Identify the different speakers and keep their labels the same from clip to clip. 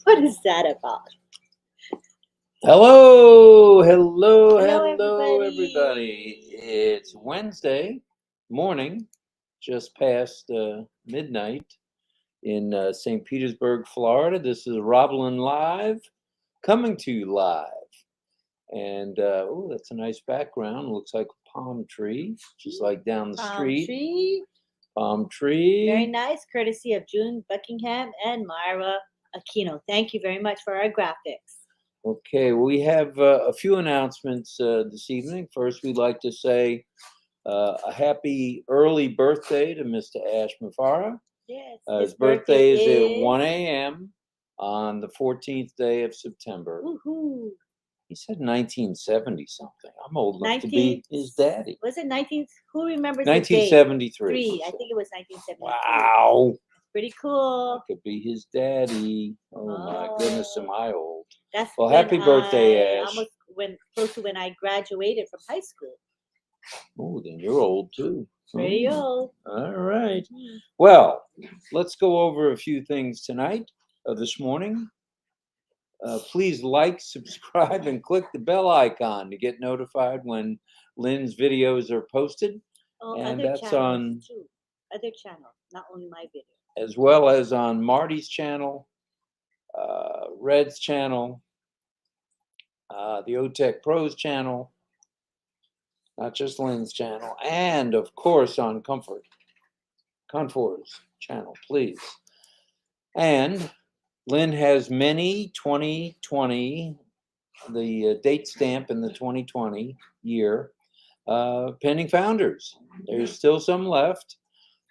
Speaker 1: What is that about?
Speaker 2: Hello,
Speaker 1: Hello,
Speaker 2: everybody.
Speaker 1: everybody.
Speaker 2: It's Wednesday morning, just past midnight in St. Petersburg, Florida. This is RobLynn Live, coming to you live. And oh, that's a nice background. Looks like a palm tree, just like down the
Speaker 1: Palm
Speaker 2: street.
Speaker 1: tree.
Speaker 2: Palm
Speaker 1: Very
Speaker 2: tree.
Speaker 1: nice, courtesy of June Buckingham and Myra Aquino. Thank you very much for our graphics.
Speaker 2: Okay, we have a few announcements this evening. First, we'd like to say a happy early birthday to Mr. Ash Mafara.
Speaker 1: Yes,
Speaker 2: His birthday is at 1 a.m. on the 14th day of September.
Speaker 1: Woohoo!
Speaker 2: He said 1970 something. I'm old enough to
Speaker 1: 19
Speaker 2: be his daddy.
Speaker 1: Was it 19? Who remembers the date?
Speaker 2: 1973.
Speaker 1: I think it was 1973.
Speaker 2: Wow.
Speaker 1: Pretty cool.
Speaker 2: I could be his daddy. Oh my goodness, am I old?
Speaker 1: That's
Speaker 2: Well,
Speaker 1: when
Speaker 2: happy birthday,
Speaker 1: I
Speaker 2: Ash.
Speaker 1: almost went close to when I graduated from high school.
Speaker 2: Oh, then you're old too.
Speaker 1: Pretty old.
Speaker 2: All right.
Speaker 1: Mhm.
Speaker 2: Well, let's go over a few things tonight, this morning. Please like, subscribe, and click the bell icon to get notified when Lynn's videos are posted.
Speaker 1: Oh,
Speaker 2: And
Speaker 1: other
Speaker 2: that's
Speaker 1: channels
Speaker 2: on,
Speaker 1: too. Other channels, not only my video.
Speaker 2: as well as on Marty's channel, Red's channel, the OTech Pros channel, not just Lynn's channel, and of course on Comfort's channel, please. And Lynn has many 2020, the date stamp in the 2020 year, pending founders. There's still some left.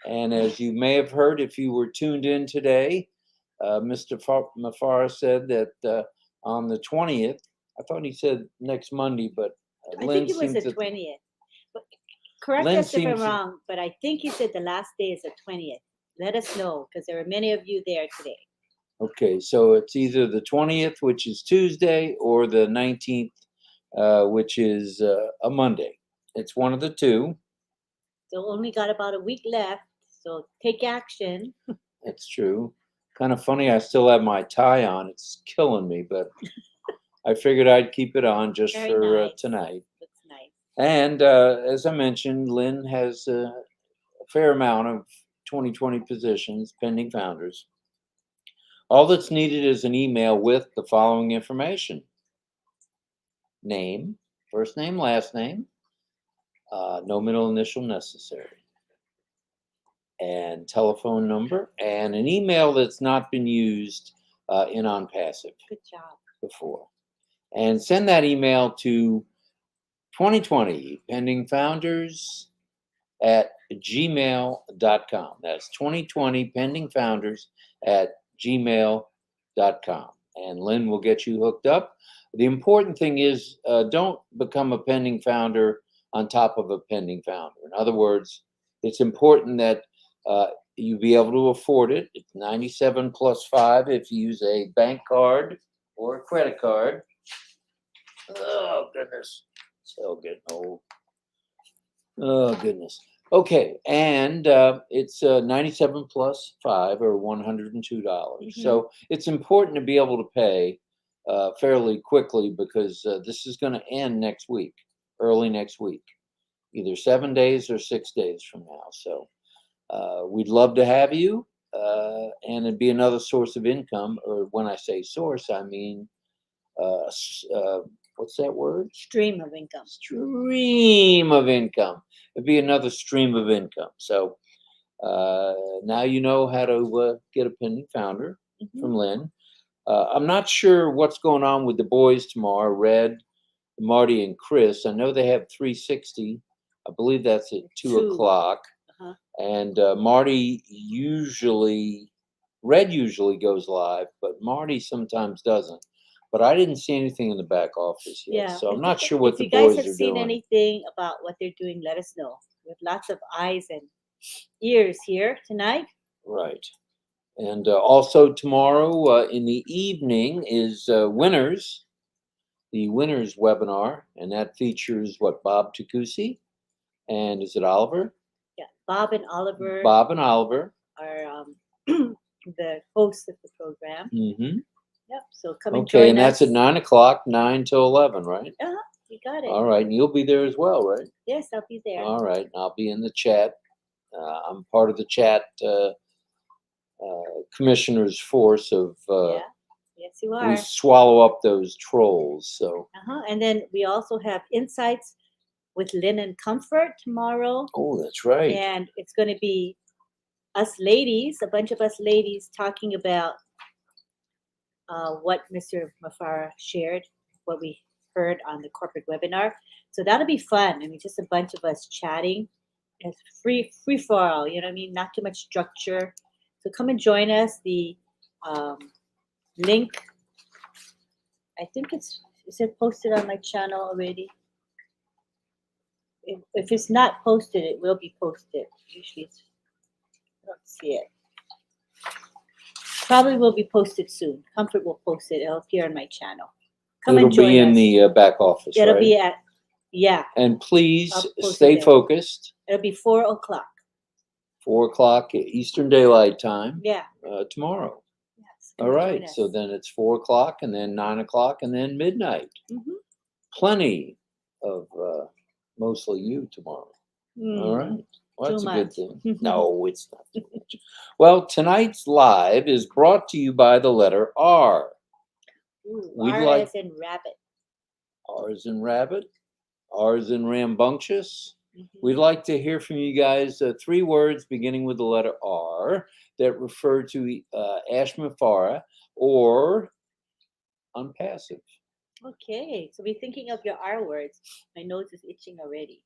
Speaker 2: And as you may have heard, if you were tuned in today, Mr. Mafara said that on the 20th, I thought he said next Monday, but
Speaker 1: I think it was the 20th. But correct
Speaker 2: Lynn
Speaker 1: us if I'm
Speaker 2: seems-
Speaker 1: wrong, but I think you said the last day is the 20th. Let us know, because there are many of you there today.
Speaker 2: Okay, so it's either the 20th, which is Tuesday, or the 19th, which is a Monday. It's one of the two.
Speaker 1: So only got about a week left, so take action.
Speaker 2: That's true. Kind of funny, I still have my tie on. It's killing me, but I figured I'd keep it on just
Speaker 1: Very
Speaker 2: for
Speaker 1: nice.
Speaker 2: tonight.
Speaker 1: Looks nice.
Speaker 2: And as I mentioned, Lynn has a fair amount of 2020 positions, pending founders. All that's needed is an email with the following information: name, first name, last name, no middle initial necessary, and telephone number, and an email that's not been used in OnPassive
Speaker 1: Good job.
Speaker 2: before. And send that email to 2020 pending founders at gmail.com. That's 2020 pending founders at gmail.com. And Lynn will get you hooked up. The important thing is don't become a pending founder on top of a pending founder. In other words, it's important that you be able to afford it. It's 97 plus 5 if you use a bank card or a credit card. Oh, goodness. Still getting old. Oh, goodness. Okay, and it's 97 plus 5 or $102. So it's important to be able to pay fairly quickly because this is going to end next week, early next week, either 7 days or 6 days from now. So we'd love to have you, and it'd be another source of income. Or when I say source, I mean what's that word?
Speaker 1: Stream of income.
Speaker 2: Stream of income. It'd be another stream of income. So now you know how to get a pending founder from Lynn. I'm not sure what's going on with the boys tomorrow, Red, Marty, and Chris. I know they have 360. I believe that's at 2 o'clock. And Red usually goes live, but Marty sometimes doesn't. But I didn't see anything in the back office yet, so I'm not sure what the boys are doing.
Speaker 1: If you guys have seen anything about what they're doing, let us know. With lots of eyes and ears here tonight.
Speaker 2: Right. And also tomorrow in the evening is the Winners webinar, and that features Bob Takusi, and is it Oliver?
Speaker 1: Yeah, Bob and Oliver.
Speaker 2: Bob and Oliver
Speaker 1: are the hosts of the program. Yep. So come and
Speaker 2: Okay,
Speaker 1: join
Speaker 2: and that's
Speaker 1: us.
Speaker 2: at 9 o'clock, 9 till 11, right?
Speaker 1: You got it.
Speaker 2: All right, and you'll be there as well, right?
Speaker 1: Yes, I'll be there.
Speaker 2: All right, and I'll be in the chat. I'm part of the chat commissioner's force of
Speaker 1: Yeah. Yes, you
Speaker 2: we
Speaker 1: are.
Speaker 2: swallow up those trolls. So,
Speaker 1: And then we also have insights with Lynn and Comfort tomorrow.
Speaker 2: oh, that's right.
Speaker 1: And it's going to be us ladies, a bunch of us ladies, talking about what Mr. Mafara shared, what we heard on the corporate webinar. So that'll be fun. I mean, just a bunch of us chatting. It's free for all. You know what I mean? Not too much structure. So come and join us. The link, I think is it posted on my channel already? If it's not posted, it will be posted. Usually, I don't see it. Probably will be posted soon. Comfort will post it. It'll appear on my channel. Come
Speaker 2: It'll
Speaker 1: and join
Speaker 2: be in
Speaker 1: us.
Speaker 2: the back office,
Speaker 1: It'll
Speaker 2: right?
Speaker 1: be at, yeah.
Speaker 2: And please
Speaker 1: I'll post
Speaker 2: stay
Speaker 1: it there.
Speaker 2: focused.
Speaker 1: It'll be 4 o'clock.
Speaker 2: 4 o'clock Eastern Daylight Time.
Speaker 1: Yeah.
Speaker 2: Tomorrow.
Speaker 1: Yes.
Speaker 2: All right. So then it's 4 o'clock, and then 9 o'clock, and then midnight.
Speaker 1: Mm-hmm.
Speaker 2: Plenty of mostly you tomorrow. All right. Well, that's
Speaker 1: Too
Speaker 2: a good
Speaker 1: much.
Speaker 2: thing. No, it's not too much. Well, tonight's live is brought to you by the letter R.
Speaker 1: Ooh,
Speaker 2: We'd
Speaker 1: R
Speaker 2: like
Speaker 1: as in rabbit.
Speaker 2: R as in rabbit, R as in rambunctious.
Speaker 1: Mm-hmm.
Speaker 2: We'd like to hear from you guys 3 words beginning with the letter R that refer to Ash Mafara or unpassive.
Speaker 1: Okay, so be thinking of your R words. My nose is itching already.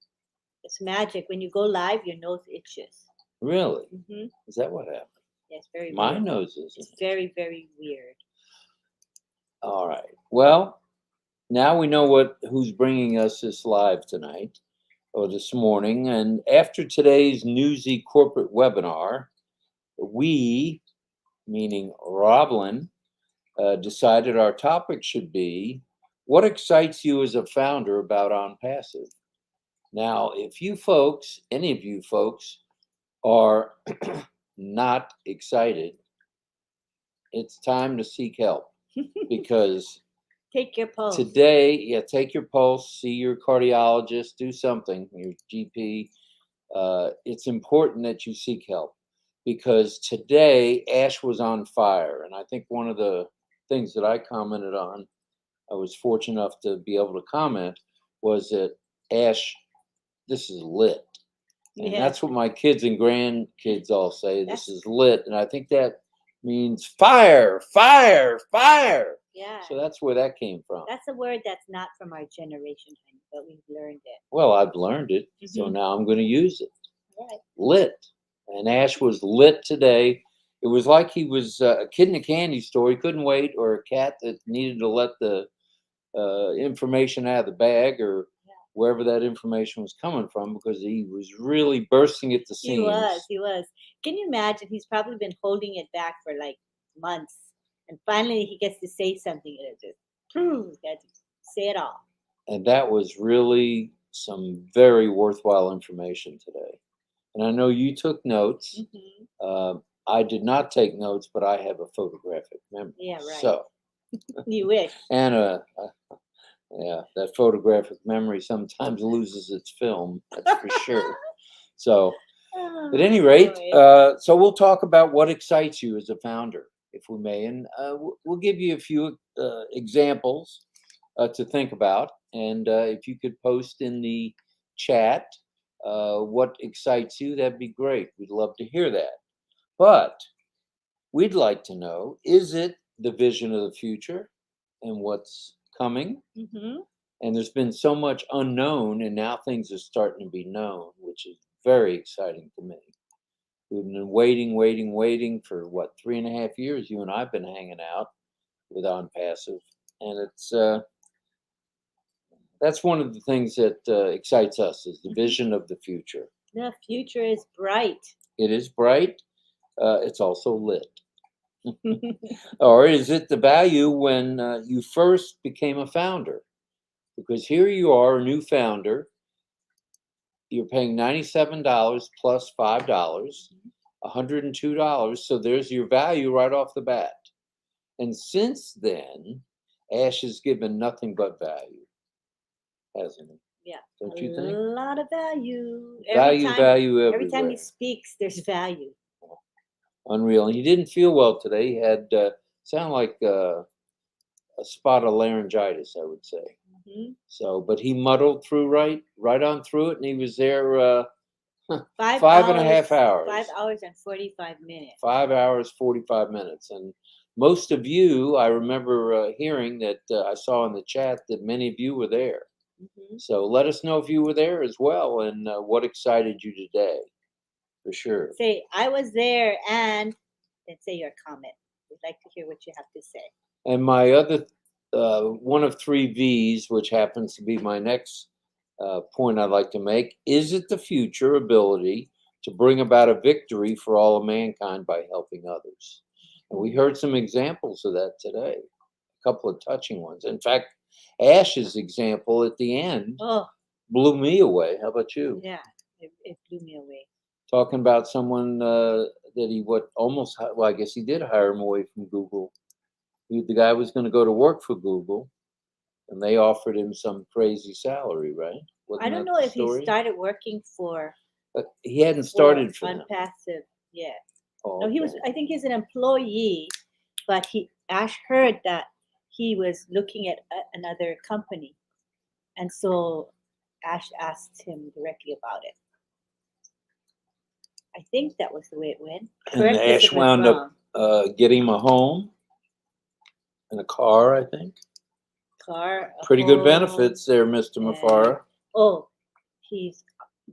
Speaker 1: It's magic. When you go live, your nose itches.
Speaker 2: Really?
Speaker 1: Mm-hmm.
Speaker 2: Is that what happened?
Speaker 1: Yes, very
Speaker 2: My
Speaker 1: weird.
Speaker 2: nose is.
Speaker 1: It's very, very weird.
Speaker 2: All right. Well, now we know who's bringing us this live tonight or this morning. And after today's newsy corporate webinar, we, meaning RobLynn, decided our topic should be what excites you as a founder about OnPassive. Now, if you folks, any of you folks, are not excited, it's time to seek help because
Speaker 1: Take your pulse.
Speaker 2: today, take your pulse, see your cardiologist, do something, your GP. It's important that you seek help because today Ash was on fire. And I think one of the things that I commented on, I was fortunate enough to be able to comment, was that Ash, this is lit. And that's what my kids and grandkids all say. This is lit. And I think that means fire, fire, fire.
Speaker 1: Yeah.
Speaker 2: So that's where that came from.
Speaker 1: That's a word that's not from our generation, but we've learned it.
Speaker 2: Well, I've learned it. So now I'm going to use it. Right. Lit. And Ash was lit today. It was like he was a kid in a candy store. He couldn't wait, or a cat that needed to let the information out of the bag or wherever that information was coming from, because he was really bursting at the seams.
Speaker 1: He was. Can you imagine? He's probably been holding it back for like months. And finally he gets to say something and it just, got to say it all.
Speaker 2: And that was really some very worthwhile information today. And I know you took notes. Mm-hmm. I did not take notes, but I have a photographic memory.
Speaker 1: Yeah, right.
Speaker 2: So
Speaker 1: you wish.
Speaker 2: And that photographic memory sometimes loses its film. That's for sure. So, at any rate, so we'll talk about what excites you as a founder, if we may, and we'll give you a few examples to think about. And if you could post in the chat what excites you, that'd be great. We'd love to hear that. But we'd like to know, is it the vision of the future and what's coming? Mm-hmm. And there's been so much unknown, and now things are starting to be known, which is very exciting to me. We've been waiting for 3.5 years. You and I've been hanging out with OnPassive, and it's that's one of the things that excites us, is the vision of the future.
Speaker 1: The future is bright.
Speaker 2: It is bright. It's also lit. Or is it the value when you first became a founder? Because here you are, a new founder. You're paying $97 plus $5, $102. So there's your value right off the bat. And since then, Ash has given nothing but value, hasn't he?
Speaker 1: Yeah.
Speaker 2: Don't
Speaker 1: A
Speaker 2: you think?
Speaker 1: lot of value.
Speaker 2: Value
Speaker 1: Every time he
Speaker 2: everywhere.
Speaker 1: speaks, there's value.
Speaker 2: Unreal. And he didn't feel well today. He had sound like a spot of laryngitis, I would say.
Speaker 1: Hmm.
Speaker 2: So, but he muddled through right on through it, and he was there
Speaker 1: 5
Speaker 2: five and a
Speaker 1: hours.
Speaker 2: half hours.
Speaker 1: 5 hours and 45 minutes.
Speaker 2: 5 hours, 45 minutes. And most of you, I remember hearing that I saw in the chat that many of you were there.
Speaker 1: Hmm.
Speaker 2: So let us know if you were there as well and what excited you today, for sure.
Speaker 1: Say, I was there, and then say your comment. We'd like to hear what you have to say.
Speaker 2: And my other one of 3 V's, which happens to be my next point I'd like to make, is it the future ability to bring about a victory for all of mankind by helping others? And we heard some examples of that today, a couple of touching ones. In fact, Ash's example at the end
Speaker 1: Oh,
Speaker 2: blew me away. How about you?
Speaker 1: yeah. It blew me away.
Speaker 2: Talking about someone that he well, I guess he did hire him away from Google. The guy was going to go to work for Google, and they offered him some crazy salary, right?
Speaker 1: I
Speaker 2: Wasn't
Speaker 1: don't
Speaker 2: that
Speaker 1: know
Speaker 2: the
Speaker 1: if he
Speaker 2: story?
Speaker 1: started working for
Speaker 2: He hadn't started for them.
Speaker 1: Unpassive yet.
Speaker 2: Oh,
Speaker 1: No, he was.
Speaker 2: okay.
Speaker 1: I think he's an employee, but Ash heard that he was looking at another company, and so Ash asked him directly about it. I think that was the way it went.
Speaker 2: And
Speaker 1: Correct me if
Speaker 2: Ash
Speaker 1: I'm
Speaker 2: wound
Speaker 1: wrong.
Speaker 2: up getting him a home and a car, I think.
Speaker 1: Car, a
Speaker 2: Pretty good
Speaker 1: home,
Speaker 2: benefits there, Mr.
Speaker 1: and
Speaker 2: Mafara.
Speaker 1: oh, he's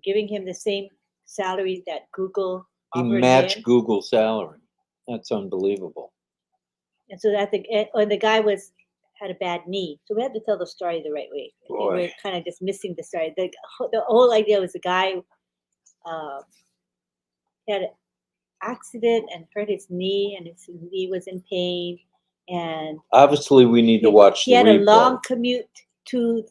Speaker 1: giving him the same salary that Google
Speaker 2: He
Speaker 1: offered
Speaker 2: matched
Speaker 1: him.
Speaker 2: Google's salary. That's unbelievable.
Speaker 1: And so that the guy had a bad knee, so we had to tell the story the right way. I think
Speaker 2: Boy.
Speaker 1: we're kind of just missing the story. The whole idea was the guy had an accident and hurt his knee, and his knee was in pain, and
Speaker 2: Obviously, we need to watch
Speaker 1: he
Speaker 2: the
Speaker 1: had a
Speaker 2: replay.
Speaker 1: long commute to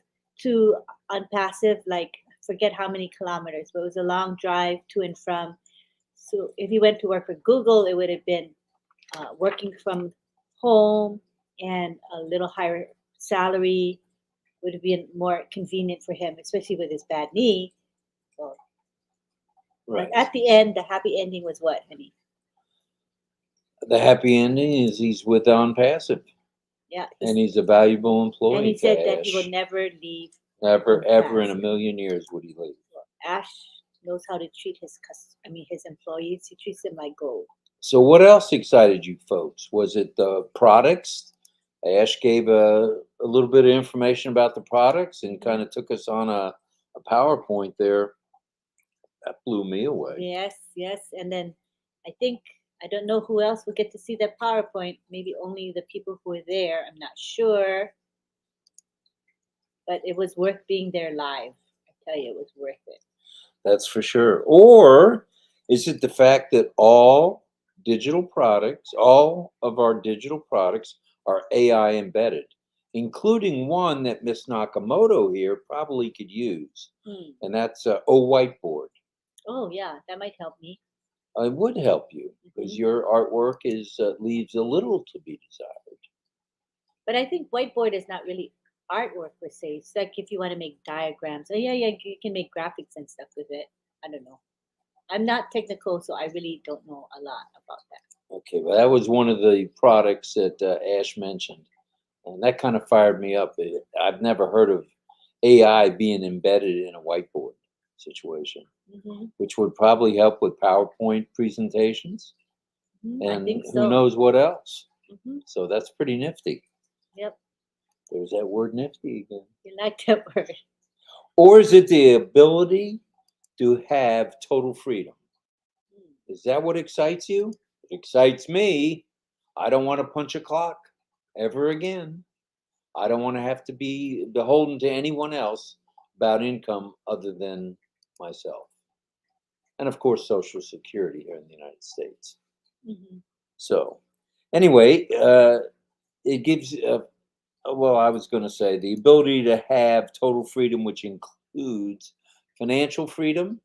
Speaker 1: Unpassive, like forget how many kilometers, but it was a long drive to and from. So if he went to work for Google, it would have been working from home and a little higher salary would have been more convenient for him, especially with his bad knee. So,
Speaker 2: Right.
Speaker 1: but at the end, the happy ending was what, honey?
Speaker 2: The happy ending is he's with Unpassive,
Speaker 1: Yeah.
Speaker 2: and he's a valuable employee.
Speaker 1: And he
Speaker 2: to
Speaker 1: said that he
Speaker 2: Ash.
Speaker 1: will never leave.
Speaker 2: Never, ever in a
Speaker 1: Unpassive.
Speaker 2: million years would he leave.
Speaker 1: Ash knows how to treat his employees. He treats them like gold.
Speaker 2: So, what else excited you folks? Was it the products? Ash gave a little bit of information about the products and kind of took us on a PowerPoint there. That blew me away.
Speaker 1: Yes, yes. And then I don't know who else will get to see that PowerPoint. Maybe only the people who were there. I'm not sure. But it was worth being there live. I tell you, it was worth it.
Speaker 2: That's for sure. Or is it the fact that all of our digital products are AI embedded, including one that Miss Nakamoto here probably could use, and that's Whiteboard.
Speaker 1: Oh yeah, that might help me.
Speaker 2: It would help you because your artwork leaves a little to be desired.
Speaker 1: But I think whiteboard is not really artwork per se. It's like if you want to make diagrams. Oh yeah, you can make graphics and stuff with it. I don't know. I'm not technical, so I really don't know a lot about that.
Speaker 2: Okay, well, that was one of the products that Ash mentioned, and that kind of fired me up. I've never heard of AI being embedded in a whiteboard situation, which would probably help with PowerPoint presentations,
Speaker 1: I
Speaker 2: and
Speaker 1: think
Speaker 2: who
Speaker 1: so.
Speaker 2: knows what else. So that's pretty nifty.
Speaker 1: Yep.
Speaker 2: There's that word nifty again.
Speaker 1: You like that word.
Speaker 2: Or is it the ability to have total freedom? Is that what excites you? It excites me. I don't want to punch a clock ever again. I don't want to have to be beholden to anyone else about income other than myself. And of course, Social Security here in the United States. So, anyway, it gives, well, I was going to say the ability to have total freedom, which includes financial freedom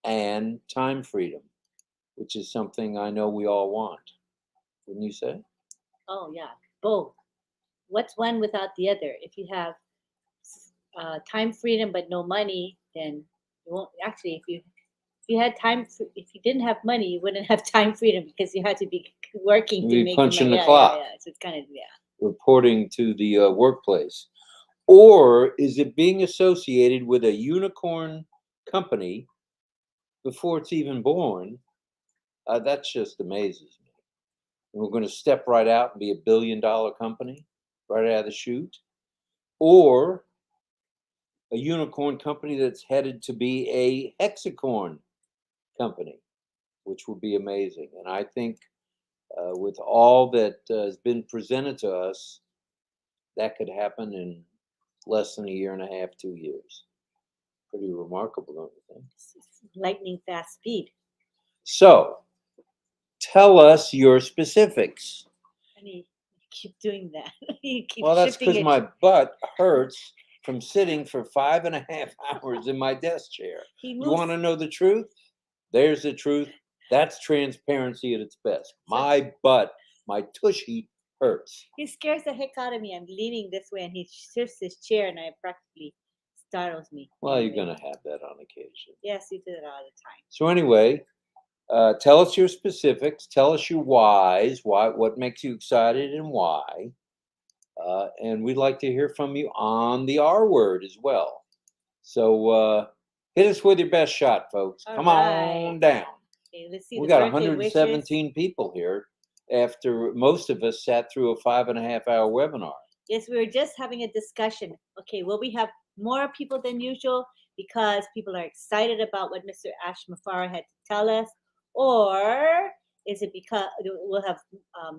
Speaker 2: and time freedom, which is something I know we all want. Wouldn't you say?
Speaker 1: Oh yeah, both. What's one without the other? If you have time freedom but no money, then you won't. Actually, if you had time, if you didn't have money, you wouldn't have time freedom because you had to be working to
Speaker 2: Be
Speaker 1: make the
Speaker 2: punching
Speaker 1: money.
Speaker 2: the
Speaker 1: Yeah, yeah,
Speaker 2: clock,
Speaker 1: yeah. So it's kind of yeah.
Speaker 2: reporting to the workplace. Or is it being associated with a unicorn company before it's even born? That just amazes me. And we're going to step right out and be $1 billion company right out of the chute. Or a unicorn company that's headed to be a hexacorn company, which would be amazing. And I think with all that has been presented to us, that could happen in less than a year and a half, 2 years. Pretty remarkable, don't you think?
Speaker 1: It's lightning fast speed.
Speaker 2: So tell us your specifics.
Speaker 1: I mean, you keep doing that. You keep
Speaker 2: Well, that's
Speaker 1: shifting
Speaker 2: because
Speaker 1: it.
Speaker 2: my butt hurts from sitting for 5.5 hours in my desk chair.
Speaker 1: He
Speaker 2: You
Speaker 1: moves.
Speaker 2: want to know the truth? There's the truth. That's transparency at its best. My butt, my tushy hurts.
Speaker 1: He scares the heck out of me. I'm leaning this way, and he shifts his chair, and it practically startles me.
Speaker 2: Well, you're
Speaker 1: Anyway.
Speaker 2: going to have that on occasion.
Speaker 1: Yes, you do it all the time.
Speaker 2: So anyway, tell us your specifics. Tell us your whys. What makes you excited and why. And we'd like to hear from you on the R word as well. So hit us with your best shot, folks.
Speaker 1: All
Speaker 2: Come
Speaker 1: right.
Speaker 2: on down.
Speaker 1: Okay, let's see.
Speaker 2: We
Speaker 1: the
Speaker 2: got
Speaker 1: birthday wishes.
Speaker 2: 117 people here after most of us sat through a 5.5 hour webinar.
Speaker 1: Yes, we were just having a discussion. Okay, will we have more people than usual because people are excited about what Mr. Ash Mafara had to tell us? Or is it because we'll have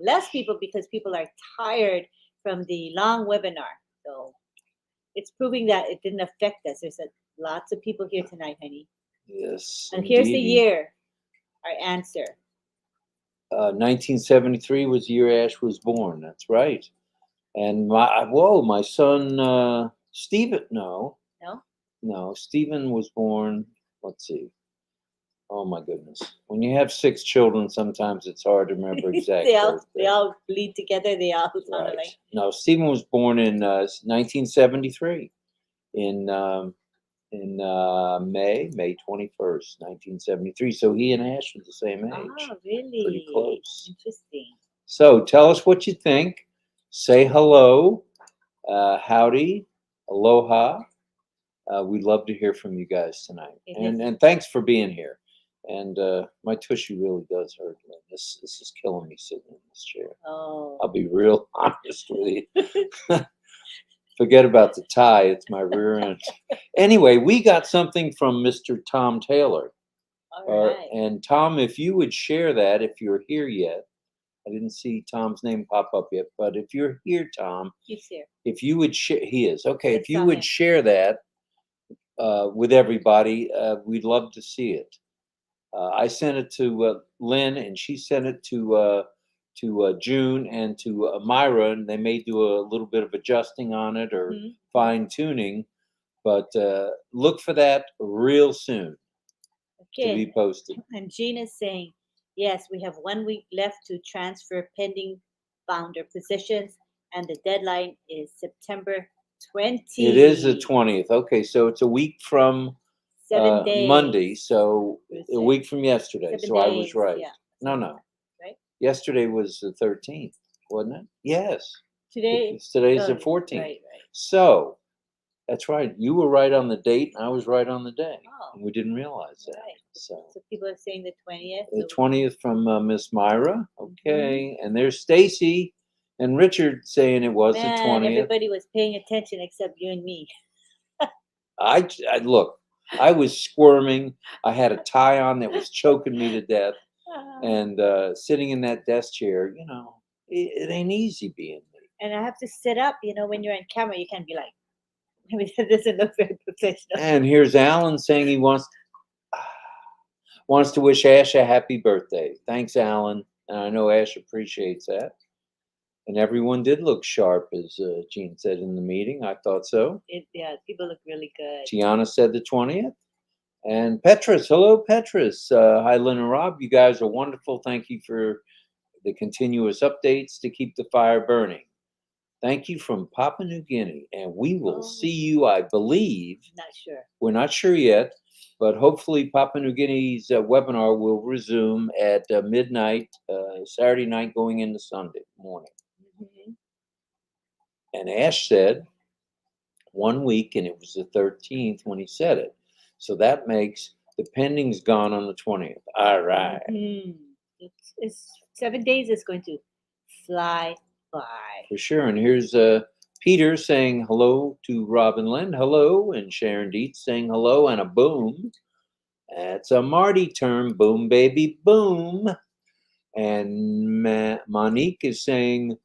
Speaker 1: less people because people are tired from the long webinar? So it's proving that it didn't affect us. There's lots of people here tonight, honey.
Speaker 2: Yes.
Speaker 1: And here's the
Speaker 2: indeedy.
Speaker 1: year, our answer.
Speaker 2: 1973 was the year Ash was born. That's right. And my son Stephen.
Speaker 1: No?
Speaker 2: No, Stephen was born. Let's see. Oh my goodness! When you have 6 children, sometimes it's hard to remember exact
Speaker 1: they
Speaker 2: birthday.
Speaker 1: all bleed together. They all sound
Speaker 2: Right.
Speaker 1: alike.
Speaker 2: No, Stephen was born in 1973 in May 21st, 1973. So he and Ash are the same age.
Speaker 1: Oh, really?
Speaker 2: Pretty close.
Speaker 1: Interesting.
Speaker 2: So tell us what you think. Say hello, howdy, aloha. We'd love to hear from you guys tonight. And thanks for being here. And my tushy really does hurt. Man. This is killing me sitting in this chair.
Speaker 1: Oh.
Speaker 2: I'll be real honest with you. Forget about the tie. It's my rear end. Anyway, we got something from Mr. Tom Taylor.
Speaker 1: All right.
Speaker 2: And Tom, if you would share that, if you're here yet. I didn't see Tom's name pop up yet, but if you're here, Tom,
Speaker 1: He's here.
Speaker 2: if you would share, he is. Okay,
Speaker 1: Let's
Speaker 2: if you
Speaker 1: saw
Speaker 2: would
Speaker 1: him.
Speaker 2: share that with everybody, we'd love to see it. I sent it to Lynn, and she sent it to June and to Myra, and they may do a little bit of adjusting on it or fine tuning, but look for that real soon to be posted.
Speaker 1: And Jean is saying, yes, we have 1 week left to transfer pending founder positions, and the deadline is September 20th.
Speaker 2: It is the 20th. Okay, so it's a week from
Speaker 1: 7 days.
Speaker 2: Monday, so a week from yesterday.
Speaker 1: 7
Speaker 2: So I was
Speaker 1: days,
Speaker 2: right.
Speaker 1: yeah.
Speaker 2: No.
Speaker 1: Right?
Speaker 2: Yesterday was the 13th, wasn't it? Yes.
Speaker 1: Today's
Speaker 2: the 14th.
Speaker 1: Right.
Speaker 2: So that's right. You were right on the date, and I was right on the day.
Speaker 1: Oh.
Speaker 2: And we didn't realize that.
Speaker 1: Right.
Speaker 2: So
Speaker 1: people are saying the 20th.
Speaker 2: the 20th from Miss Myra. Okay. And there's Stacy and Richard saying it was the 20th.
Speaker 1: Everybody was paying attention except you and me.
Speaker 2: I look, I was squirming. I had a tie on that was choking me to death. And sitting in that desk chair, it ain't easy being me.
Speaker 1: And I have to sit up, when you're on camera, you can't be like, it doesn't look very professional.
Speaker 2: And here's Alan saying he wants to wish Ash a happy birthday. Thanks, Alan. And I know Ash appreciates that. And everyone did look sharp, as Jean said in the meeting. I thought so.
Speaker 1: Yeah, people look really good.
Speaker 2: Tiana said the 20th. And Petrus, hello, Petrus. Hi, Lynn and Rob. You guys are wonderful. Thank you for the continuous updates to keep the fire burning. Thank you from Papua New Guinea, and we will see you, I believe.
Speaker 1: Not sure.
Speaker 2: We're not sure yet, but hopefully Papua New Guinea's webinar will resume at midnight, Saturday night going into Sunday morning.
Speaker 1: Mm-hmm.
Speaker 2: And Ash said 1 week, and it was the 13th when he said it. So that makes the pending's gone on the 20th. All right.
Speaker 1: Mm-hmm. It's 7 days is going to fly by.
Speaker 2: For sure. And here's Peter saying hello to RobLynn Lynn. Hello. And Sharon Dietz saying hello and a boom. That's a Marty term. Boom, baby, boom. And Monique is saying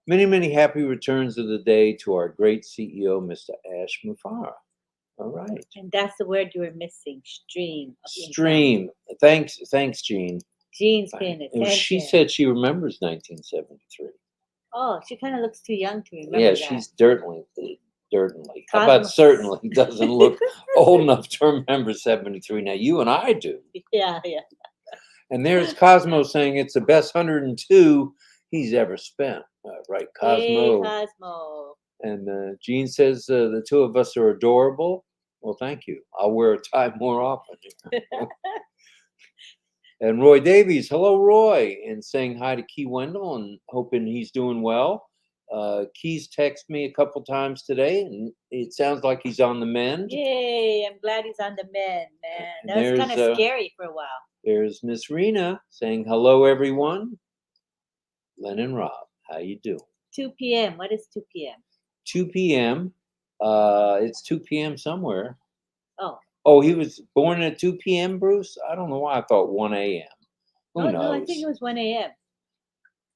Speaker 2: many, many happy returns of the day to our great CEO, Mr. Ash Mufara. All right.
Speaker 1: And that's the word you were missing. Stream.
Speaker 2: Stream. Thanks, Jean.
Speaker 1: Jean's paying attention.
Speaker 2: She said she remembers 1973.
Speaker 1: Oh, she kind of looks too young to remember.
Speaker 2: Yeah,
Speaker 1: that.
Speaker 2: she's dirtly. How about certainly doesn't look old enough to remember 73. Now you and I do.
Speaker 1: Yeah.
Speaker 2: And there's Cosmo saying it's the best 102 he's ever spent. Right, Cosmo.
Speaker 1: Hey, Cosmo.
Speaker 2: And Jean says the two of us are adorable. Well, thank you. I'll wear a tie more often. And Roy Davies, hello, Roy, and saying hi to Key Wendell and hoping he's doing well. Key's texted me a couple times today, and it sounds like he's on the mend.
Speaker 1: Yay, I'm glad he's on the mend, man. That was kind of scary for a while.
Speaker 2: There's Miss Rena saying hello, everyone. Len and Rob, how you doing?
Speaker 1: 2 p.m. What is 2 p.m.?
Speaker 2: 2 p.m. It's 2 p.m. somewhere.
Speaker 1: Oh,
Speaker 2: he was born at 2 p.m., Bruce? I don't know why I thought 1 a.m. Who knows?
Speaker 1: No, I think it was 1 a.m.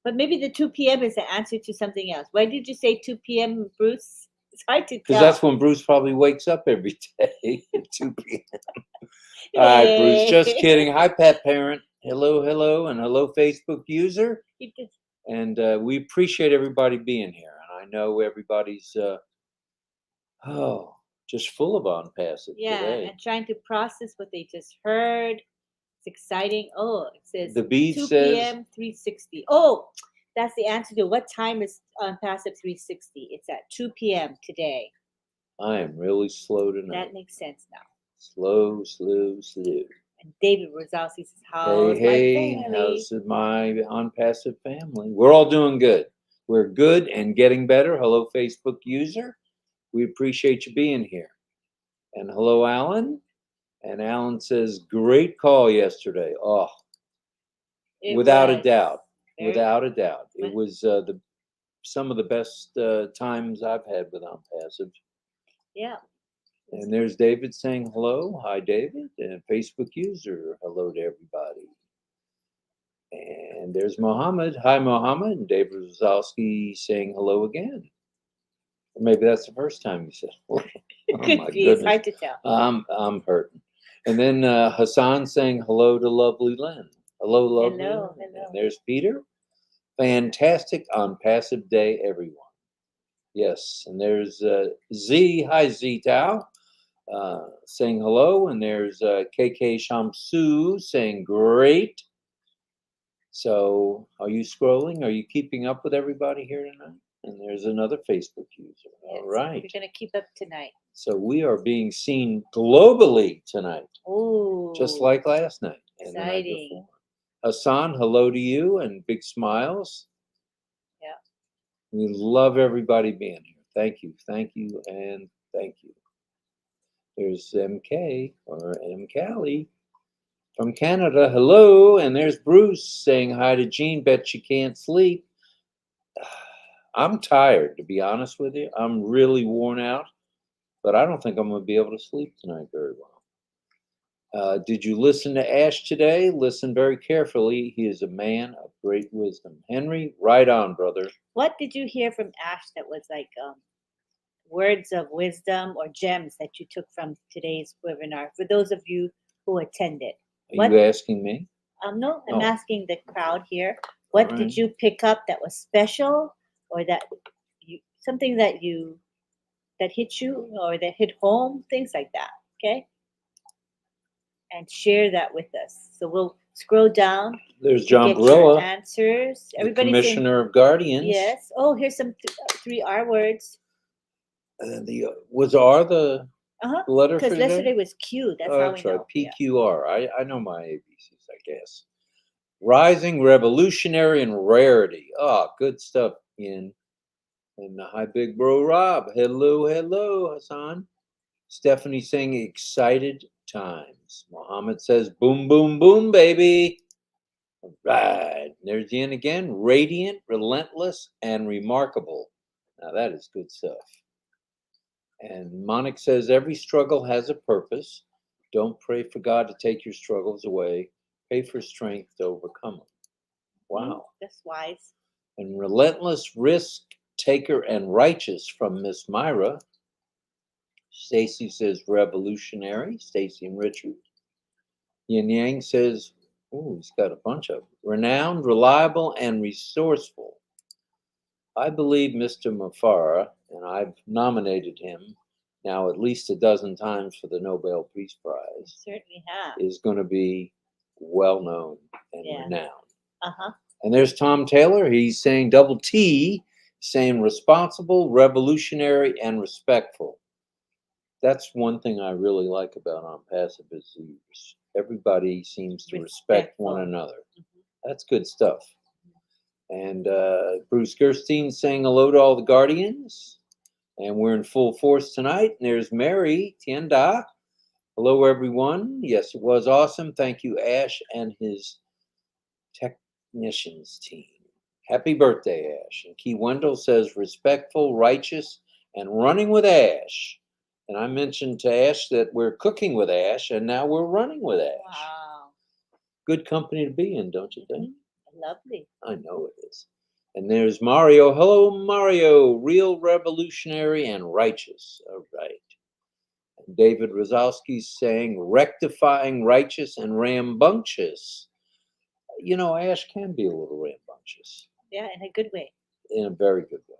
Speaker 1: But maybe the 2 p.m. is the answer to something else. Why did you say 2 p.m., Bruce? It's hard to tell.
Speaker 2: Because that's when Bruce probably wakes up every day at 2 p.m. All right, Bruce, just kidding. Hi, Pat Parent. Hello, and hello, Facebook user. And we appreciate everybody being here. And I know everybody's, just full of on passive today.
Speaker 1: And trying to process what they just heard. It's exciting. Oh, it says
Speaker 2: the bead
Speaker 1: 2
Speaker 2: says
Speaker 1: p.m. 360. Oh, that's the answer to what time is on passive 360. It's at 2 p.m. today.
Speaker 2: I am really slow tonight.
Speaker 1: That makes sense now.
Speaker 2: Slow.
Speaker 1: And David Rosowski says, how's my family?
Speaker 2: How's my on passive family? We're all doing good. We're good and getting better. Hello, Facebook user. We appreciate you being here. And hello, Alan. And Alan says, great call yesterday. Oh, without a doubt. Without a doubt. It was some of the best times I've had with On Passive.
Speaker 1: Yeah.
Speaker 2: And there's David saying hello. Hi, David. And Facebook user, hello to everybody. And there's Mohammed. Hi, Mohammed. And David Rosowski saying hello again. Or maybe that's the first time you said hello.
Speaker 1: Could be. It's hard to tell.
Speaker 2: I'm hurting. And then Hassan saying hello to lovely Lynn. Hello, lovely.
Speaker 1: Hello.
Speaker 2: And there's Peter. Fantastic on passive day, everyone. Yes. And there's Z. Hi, Z Tao. Saying hello. And there's KK Shamsu saying great. So are you scrolling? Are you keeping up with everybody here tonight? And there's another Facebook user.
Speaker 1: Yes,
Speaker 2: all right.
Speaker 1: We're going to keep up tonight.
Speaker 2: So we are being seen globally tonight.
Speaker 1: Oh.
Speaker 2: Just like last night. And
Speaker 1: exciting.
Speaker 2: the night before. Hassan, hello to you and big smiles.
Speaker 1: Yeah.
Speaker 2: We love everybody being here. Thank you, and thank you. There's MK or M. Callie from Canada. Hello, and there's Bruce saying hi to Jean. Bet she can't sleep. I'm tired, to be honest with you. I'm really worn out, but I don't think I'm going to be able to sleep tonight very well. Did you listen to Ash today? Listen very carefully. He is a man of great wisdom. Henry, right on, brother.
Speaker 1: What did you hear from Ash that was like words of wisdom or gems that you took from today's webinar? For those of you who attended.
Speaker 2: Are you asking me?
Speaker 1: No, I'm asking the crowd here. What did you pick up that was special, or that something that hit you, or that hit home, things like that? Okay, and share that with us. So scroll down
Speaker 2: There's
Speaker 1: to
Speaker 2: John
Speaker 1: get your
Speaker 2: Barilla,
Speaker 1: answers.
Speaker 2: the
Speaker 1: Everybody's saying
Speaker 2: Commissioner of Guardians.
Speaker 1: yes. Oh, here's some 3R words.
Speaker 2: Was R the letter for
Speaker 1: Because
Speaker 2: today?
Speaker 1: yesterday was Q. That's
Speaker 2: Oh,
Speaker 1: how we
Speaker 2: that's right.
Speaker 1: know. Yeah.
Speaker 2: PQR. I know my ABCs, I guess. Rising, revolutionary, and rarity. Oh, good stuff, Ian. And hi, big bro Rob. Hello, hello, Hassan. Stephanie saying excited times. Mohammed says boom, boom, boom, baby. All right. There's Ian again. Radiant, relentless, and remarkable. Now that is good stuff. And Monica says every struggle has a purpose. Don't pray for God to take your struggles away. Pray for strength to overcome them. Wow.
Speaker 1: That's wise.
Speaker 2: And relentless, risk taker, and righteous from Miss Myra. Stacy says revolutionary. Stacy and Richard. Yin Yang says, oh, he's got a bunch of them. Renowned, reliable, and resourceful. I believe Mr. Mufara, and I've nominated him now at least a dozen times for the Nobel Peace Prize,
Speaker 1: Certainly have.
Speaker 2: is going to be well known and renowned.
Speaker 1: Uh-huh.
Speaker 2: And there's Tom Taylor. He's saying double T, saying responsible, revolutionary, and respectful. That's one thing I really like about On Passive is everybody seems to respect one another. That's good stuff. And Bruce Gerstein saying hello to all the Guardians. And we're in full force tonight. And there's Mary Tienda. Hello, everyone. Yes, it was awesome. Thank you, Ash and his technicians team. Happy birthday, Ash. And Key Wendell says respectful, righteous, and running with Ash. And I mentioned to Ash that we're cooking with Ash, and now we're running with Ash.
Speaker 1: Wow.
Speaker 2: Good company to be in, don't you think?
Speaker 1: Lovely.
Speaker 2: I know it is. And there's Mario. Hello, Mario. Real, revolutionary, and righteous. All right. And David Rozowski's saying rectifying, righteous, and rambunctious. You know, Ash can be a little rambunctious.
Speaker 1: Yeah, in a good way.
Speaker 2: In a very good way.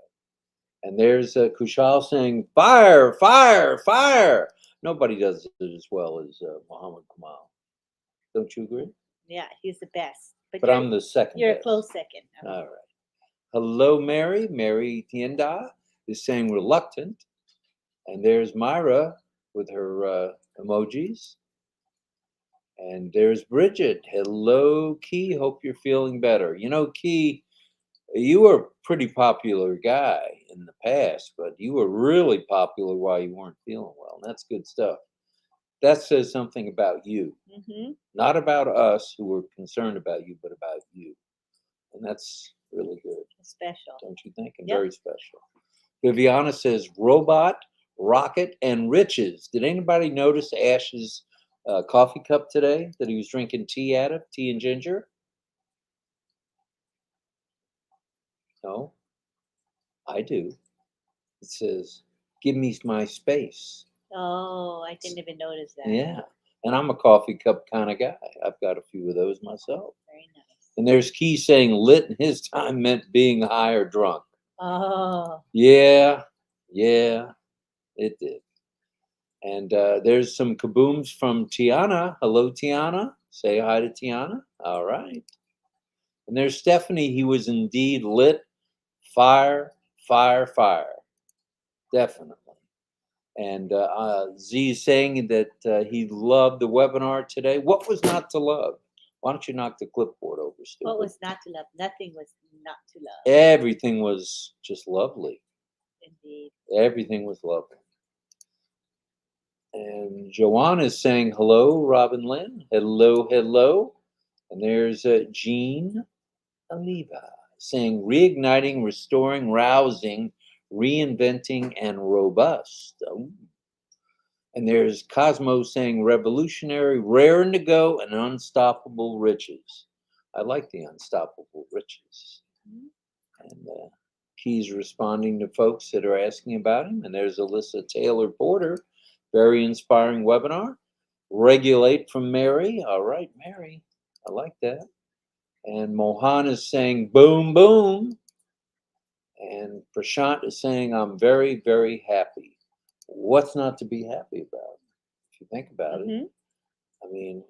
Speaker 2: And there's Kushal saying, fire, fire, fire. Nobody does it as well as Muhammad Kamal. Don't you agree?
Speaker 1: Yeah, he's the best.
Speaker 2: But I'm the second
Speaker 1: You're
Speaker 2: best.
Speaker 1: a close second.
Speaker 2: All right. Hello, Mary. Mary Tienda is saying reluctant. And there's Myra with her emojis. And there's Bridget. Hello, Key. Hope you're feeling better. You know, Key, you were a pretty popular guy in the past, but you were really popular while you weren't feeling well. And that's good stuff. That says something about you. Not about us who were concerned about you, but about you. And that's really good.
Speaker 1: Special.
Speaker 2: Don't you think? And very special. Viviana says robot, rocket, and riches. Did anybody notice Ash's coffee cup today that he was drinking tea out of? Tea and ginger? No, I do. It says, give me my space.
Speaker 1: Oh, I didn't even notice that.
Speaker 2: Yeah. And I'm a coffee cup kind of guy. I've got a few of those myself.
Speaker 1: Very nice.
Speaker 2: And there's Key saying lit in his time meant being high or drunk.
Speaker 1: Oh.
Speaker 2: Yeah, it did. And there's some kabooms from Tiana. Hello, Tiana. Say hi to Tiana. All right. And there's Stephanie. He was indeed lit. Fire, fire, fire. Definitely. And Z is saying that he loved the webinar today. What was not to love? Why don't you knock the clipboard over, stupid?
Speaker 1: What was not to love? Nothing was not to love.
Speaker 2: Everything was just lovely.
Speaker 1: Indeed.
Speaker 2: Everything was lovely. And Joanne is saying hello, RobLynn. Hello, hello. And there's Jean Aliva saying reigniting, restoring, rousing, reinventing, and robust. Oh. And there's Cosmo saying revolutionary, raring to go, and unstoppable riches. I like the unstoppable riches. And Key's responding to folks that are asking about him. And there's Alyssa Taylor Porter, very inspiring webinar. Regulate from Mary. All right, Mary. I like that. And Mohan is saying boom, boom. And Prashant is saying, I'm very, very happy. What's not to be happy about? If you think about it. I mean,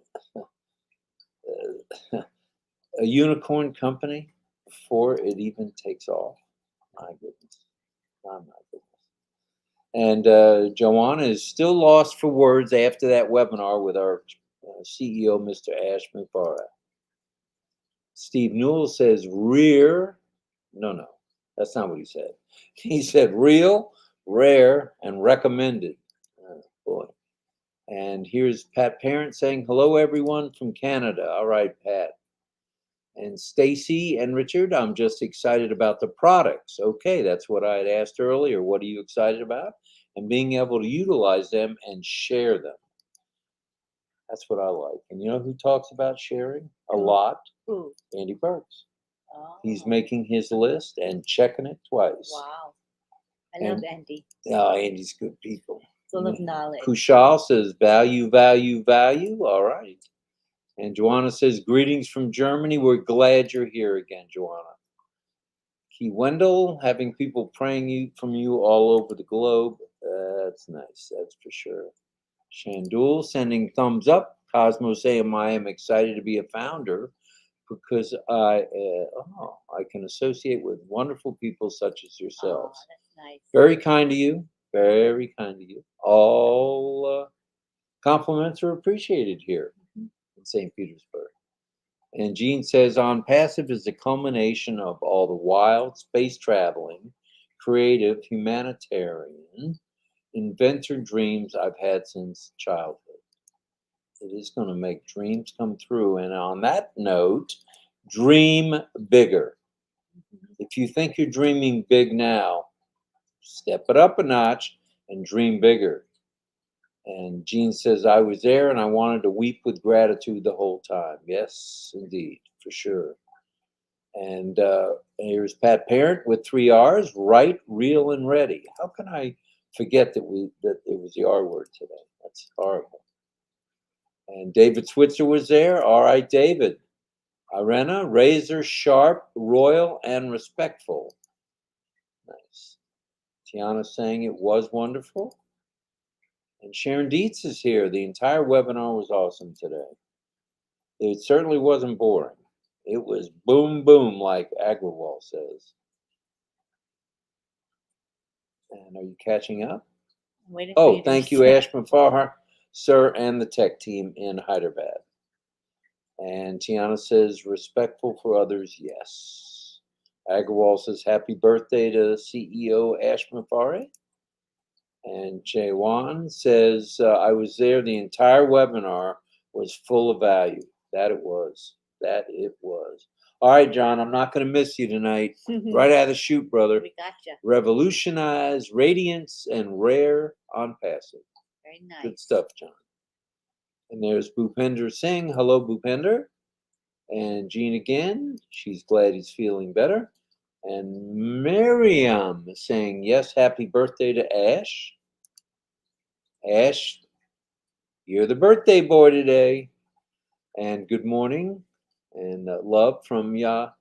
Speaker 2: a unicorn company before it even takes off. My goodness. Oh, my goodness. And Joanna is still lost for words after that webinar with our CEO, Mr. Ash Mufareh. Steve Newell says, rear. No, that's not what he said. He said real, rare, and recommended. Oh, boy. And here's Pat Parent saying, hello, everyone from Canada. All right, Pat. And Stacy and Richard, I'm just excited about the products. Okay, that's what I had asked earlier. What are you excited about? And being able to utilize them and share them. That's what I like. And you know who talks about sharing a lot?
Speaker 1: Who?
Speaker 2: Andy Burks.
Speaker 1: Oh.
Speaker 2: He's making his list and checking it twice.
Speaker 1: Wow. I love Andy.
Speaker 2: Yeah, Andy's good people.
Speaker 1: Full of knowledge.
Speaker 2: Kushal says value, value, value. All right. And Joanna says, greetings from Germany. We're glad you're here again, Joanna. Key Wendell, having people praying from you all over the globe. That's nice, that's for sure. Shandul sending thumbs up. Cosmo saying, I am excited to be a founder because I can associate with wonderful people such as yourselves.
Speaker 1: Oh, that's nice.
Speaker 2: Very kind to you. Very kind to you. All compliments are appreciated here in St. Petersburg. And Gene says, on passive is the culmination of all the wild, space traveling, creative, humanitarian, inventor dreams I've had since childhood. It is going to make dreams come true. And on that note, dream bigger. If you think you're dreaming big now, step it up a notch and dream bigger. And Gene says, I was there and I wanted to weep with gratitude the whole time. Yes, indeed, for sure. And here's Pat Parent with 3 R's, right, real, and ready. How can I forget that it was the R word today? That's horrible. And David Switzer was there. All right, David. Irena, razor, sharp, royal, and respectful. Nice. Tiana saying it was wonderful. And Sharon Dietz is here. The entire webinar was awesome today. It certainly wasn't boring. It was boom, boom, like Agrawal says. And are you catching up?
Speaker 1: I'm waiting for you to
Speaker 2: thank you, Ash Mafar, sir, and the tech team in Hyderabad. And Tiana says, respectful for others, yes. Agrawal says, happy birthday to CEO Ash Mafari. And Jaywan says, I was there. The entire webinar was full of value. That it was. All right, John, I'm not going to miss you tonight. Right out of the chute, brother.
Speaker 1: We gotcha.
Speaker 2: Revolutionize, radiance, and rare on passive.
Speaker 1: Very nice.
Speaker 2: Good stuff, John. And there's Bhupender Singh. Hello, Bhupender. And Jean again. She's glad he's feeling better. And Miriam saying, yes, happy birthday to Ash. Ash, you're the birthday boy today. And good morning. And love from Yakaiya.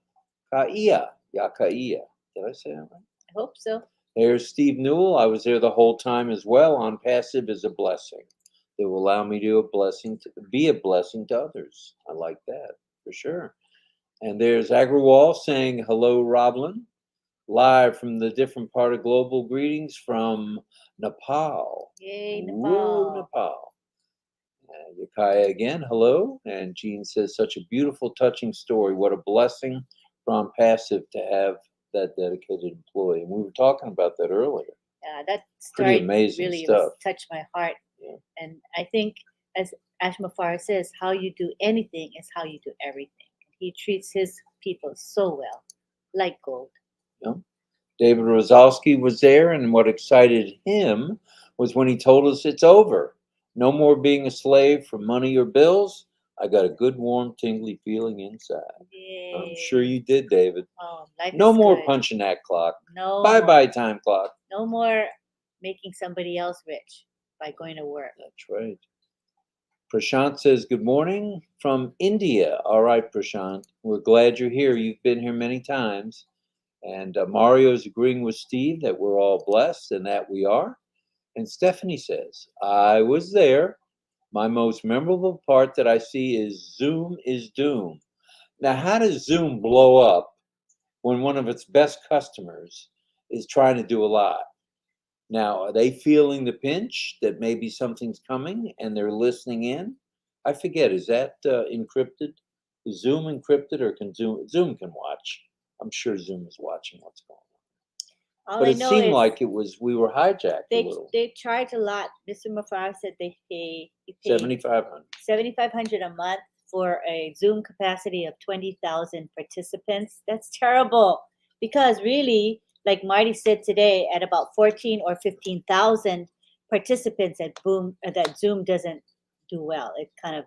Speaker 2: Yakaiya. Did I say that right?
Speaker 1: I hope so.
Speaker 2: There's Steve Newell. I was there the whole time as well. On passive is a blessing. It will allow me to be a blessing to others. I like that for sure. And there's Agrawal saying, hello, RobLynn. Live from the different part of global greetings from Nepal.
Speaker 1: Yay, Nepal.
Speaker 2: Whoa, Nepal. Yakaya again, hello. And Jean says, such a beautiful, touching story. What a blessing from passive to have that dedicated employee. And we were talking about that earlier.
Speaker 1: Yeah, that
Speaker 2: Pretty
Speaker 1: story
Speaker 2: amazing
Speaker 1: really
Speaker 2: stuff.
Speaker 1: touched my heart.
Speaker 2: Yeah.
Speaker 1: And I think, as Ash Mafar says, how you do anything is how you do everything. He treats his people so well, like gold.
Speaker 2: Yeah. David Rozalski was there, and what excited him was when he told us it's over. No more being a slave for money or bills. I got a good, warm, tingly feeling inside.
Speaker 1: Yay.
Speaker 2: I'm sure you did, David.
Speaker 1: Oh, life
Speaker 2: No
Speaker 1: is
Speaker 2: more
Speaker 1: good.
Speaker 2: punching that clock.
Speaker 1: No
Speaker 2: Bye-bye time clock.
Speaker 1: No more making somebody else rich by going to work.
Speaker 2: That's right. Prashant says, good morning from India. All right, Prashant. We're glad you're here. You've been here many times. And Mario's agreeing with Steve that we're all blessed and that we are. And Stephanie says, I was there. My most memorable part that I see is Zoom is doom. Now, how does Zoom blow up when one of its best customers is trying to do a lot? Now, are they feeling the pinch that maybe something's coming and they're listening in? I forget. Is that encrypted? Is Zoom encrypted, or can Zoom can watch? I'm sure Zoom is watching what's going on.
Speaker 1: All
Speaker 2: But
Speaker 1: I
Speaker 2: it
Speaker 1: know
Speaker 2: seemed
Speaker 1: is
Speaker 2: like we were hijacked a
Speaker 1: they
Speaker 2: little.
Speaker 1: they charge a lot. Mr. Mafar said he paid
Speaker 2: 7,500.
Speaker 1: $7,500 a month for a Zoom capacity of 20,000 participants. That's terrible because really, like Marty said today, at about 14 or 15,000 participants that Zoom doesn't do well. It kind of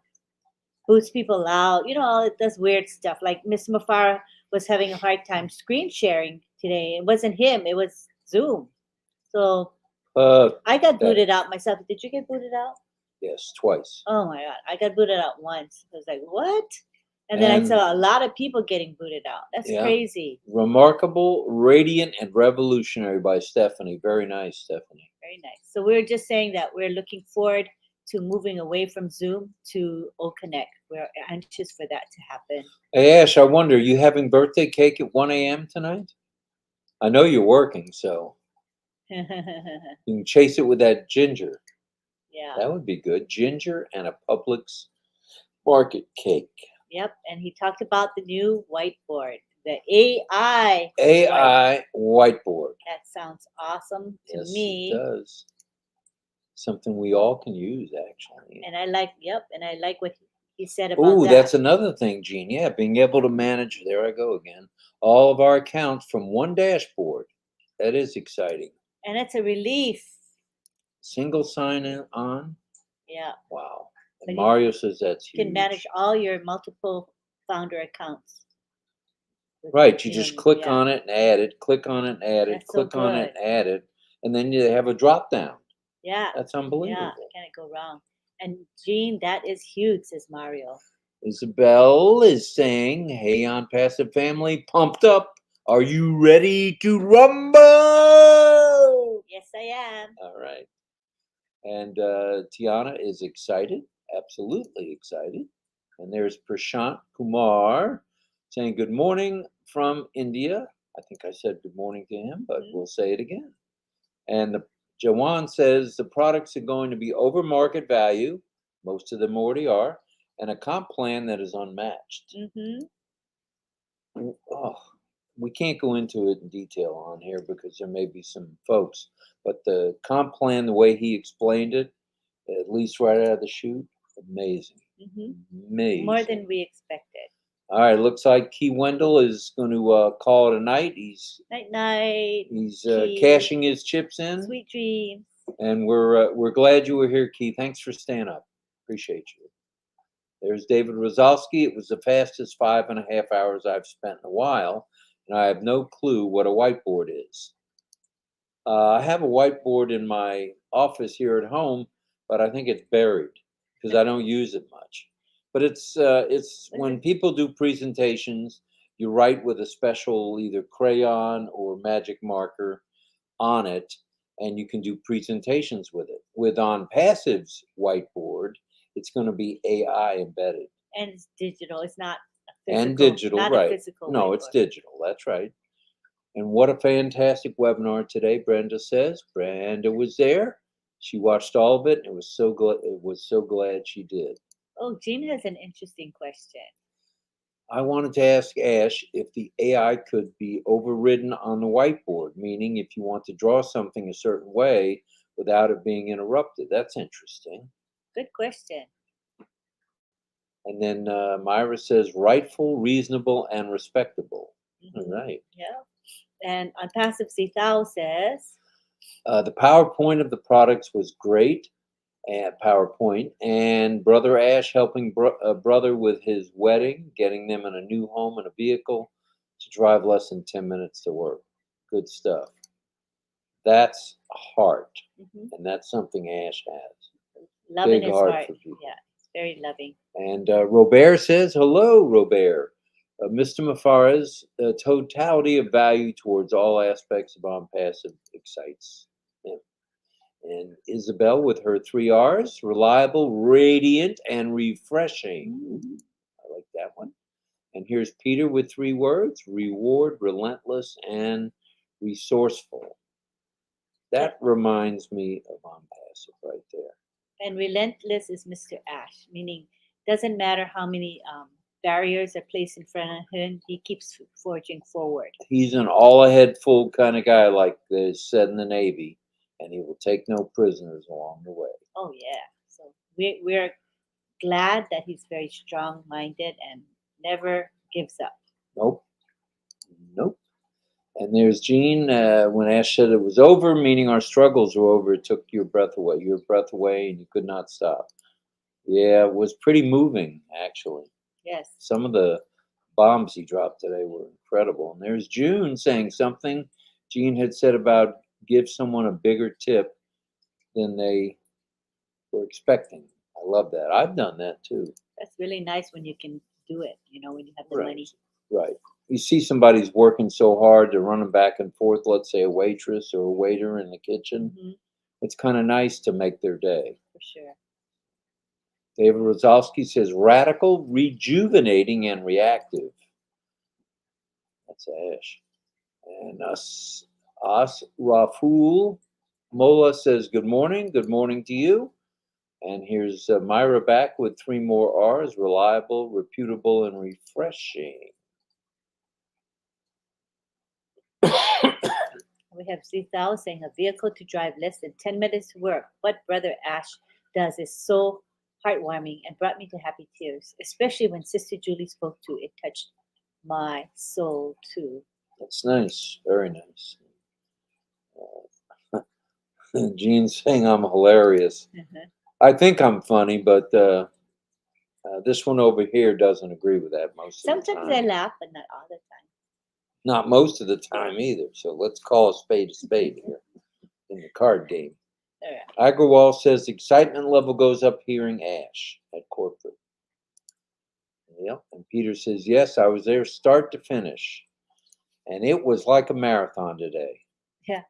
Speaker 1: boots people out. It does weird stuff. Like Miss Mafara was having a hard time screen sharing today. It wasn't him. It was Zoom. So I got booted out myself. Did you get booted out?
Speaker 2: Yes, twice.
Speaker 1: Oh my God. I got booted out once. I was like, what? And then I saw a lot of people getting booted out. That's crazy.
Speaker 2: Remarkable, radiant, and revolutionary by Stephanie. Very nice, Stephanie.
Speaker 1: Very nice. So we're just saying that we're looking forward to moving away from Zoom to OConnect. We're anxious for that to happen.
Speaker 2: Hey, Ash, I wonder, you having birthday cake at 1 a.m. tonight? I know you're working, so you can chase it with that ginger.
Speaker 1: Yeah.
Speaker 2: That would be good. Ginger and a Publix market cake.
Speaker 1: Yep. And he talked about the new whiteboard, the AI
Speaker 2: whiteboard.
Speaker 1: That sounds awesome to
Speaker 2: Yes,
Speaker 1: me.
Speaker 2: it does. Something we all can use, actually.
Speaker 1: And I like what he said about that.
Speaker 2: Oh, that's another thing, Gene. Yeah, being able to manage, there I go again, all of our accounts from one dashboard. That is exciting.
Speaker 1: And it's a relief.
Speaker 2: Single sign-on?
Speaker 1: Yeah.
Speaker 2: Wow.
Speaker 1: So
Speaker 2: And Mario says that's huge.
Speaker 1: You can manage all your multiple founder accounts.
Speaker 2: Right, you just click on it and add it, click on it and add it,
Speaker 1: That's so
Speaker 2: click on it
Speaker 1: good.
Speaker 2: and add it, and then you have a drop down.
Speaker 1: Yeah.
Speaker 2: That's unbelievable.
Speaker 1: Yeah, can't go wrong. And Gene, that is huge, says Mario.
Speaker 2: Isabel is saying, hey, on Passive Family, pumped up. Are you ready to rumble?
Speaker 1: Yes, I am.
Speaker 2: All right. And Tiana is excited, absolutely excited. And there's Prashant Kumar saying, good morning from India. I think I said good morning to him, but we'll say it again. And Jawan says the products are going to be over market value. Most of them already are. And a comp plan that is unmatched. Oh, we can't go into it in detail on here because there may be some folks, but the comp plan, the way he explained it, at least right out of the chute, amazing. Amazing.
Speaker 1: More than we expected.
Speaker 2: All right, looks like Key Wendell is going to call it a night. He's
Speaker 1: night.
Speaker 2: He's cashing his chips in.
Speaker 1: Sweet dreams.
Speaker 2: And we're glad you were here, Key. Thanks for staying up. Appreciate you. There's David Rozalski. It was the fastest 5.5 hours I've spent in a while, and I have no clue what a whiteboard is. I have a whiteboard in my office here at home, but I think it's buried because I don't use it much. But it's when people do presentations, you write with a special either crayon or magic marker on it, and you can do presentations with it. With On Passive's whiteboard, it's going to be AI embedded.
Speaker 1: And it's digital. It's not a physical.
Speaker 2: And digital,
Speaker 1: not
Speaker 2: right.
Speaker 1: A physical
Speaker 2: no,
Speaker 1: whiteboard. It's digital.
Speaker 2: That's right. And what a fantastic webinar today, Brenda says. Brenda was there. She watched all of it and was so glad she did.
Speaker 1: Oh, Jean has an interesting question.
Speaker 2: I wanted to ask Ash if the AI could be overridden on the whiteboard, meaning if you want to draw something a certain way without it being interrupted. That's interesting.
Speaker 1: Good question.
Speaker 2: And then Myra says rightful, reasonable, and respectable. All right.
Speaker 1: Yeah. And on Passive C1000 says
Speaker 2: the PowerPoint of the products was great. At PowerPoint, and Brother Ash helping brother with his wedding, getting them in a new home and a vehicle to drive less than 10 minutes to work. Good stuff. That's heart, and that's something Ash has.
Speaker 1: Love in
Speaker 2: Big
Speaker 1: his
Speaker 2: heart
Speaker 1: heart.
Speaker 2: for people.
Speaker 1: Yeah, it's very loving.
Speaker 2: And Robert says, hello, Robert. Mr. Mafara's totality of value towards all aspects of On Passive excites him. And Isabel with her 3 R's, reliable, radiant, and refreshing.
Speaker 1: Mm.
Speaker 2: I like that one. And here's Peter with 3 words, reward, relentless, and resourceful. That reminds me of I'm Passive right there.
Speaker 1: And relentless is Mr. Ash, meaning doesn't matter how many barriers are placed in front of him, he keeps forging forward.
Speaker 2: He's an all ahead full kind of guy, like they said in the Navy, and he will take no prisoners along the way.
Speaker 1: Oh yeah. So we're glad that he's very strong minded and never gives up.
Speaker 2: Nope. Nope. And there's Jean. When Ash said it was over, meaning our struggles were over, it took your breath away. Your breath away, and you could not stop. Yeah, it was pretty moving, actually.
Speaker 1: Yes.
Speaker 2: Some of the bombs he dropped today were incredible. And there's June saying something Jean had said about give someone a bigger tip than they were expecting. I love that. I've done that too.
Speaker 1: That's really nice when you can do it, when you have the
Speaker 2: Right.
Speaker 1: money.
Speaker 2: Right. You see somebody's working so hard, they're running back and forth, let's say a waitress or a waiter in the kitchen.
Speaker 1: Hmm.
Speaker 2: It's kind of nice to make their day.
Speaker 1: For sure.
Speaker 2: David Rozalski says radical, rejuvenating, and reactive. That's Ash. And us Raful Mola says good morning. Good morning to you. And here's Myra back with 3 more R's, reliable, reputable, and refreshing.
Speaker 1: We have Zithal saying a vehicle to drive less than 10 minutes to work. What Brother Ash does is so heartwarming and brought me to happy tears, especially when Sister Julie spoke to it. Touched my soul too.
Speaker 2: That's nice. Very nice. Gene's saying I'm hilarious.
Speaker 1: Uh-huh.
Speaker 2: I think I'm funny, but this one over here doesn't agree with that most of the
Speaker 1: Sometimes
Speaker 2: time.
Speaker 1: I laugh, but not all the time.
Speaker 2: Not most of the time either. So let's call a spade here in the card game.
Speaker 1: All right.
Speaker 2: Agrawal says excitement level goes up hearing Ash at corporate. Yep. And Peter says, yes, I was there start to finish. And it was like a marathon today.
Speaker 1: Yeah,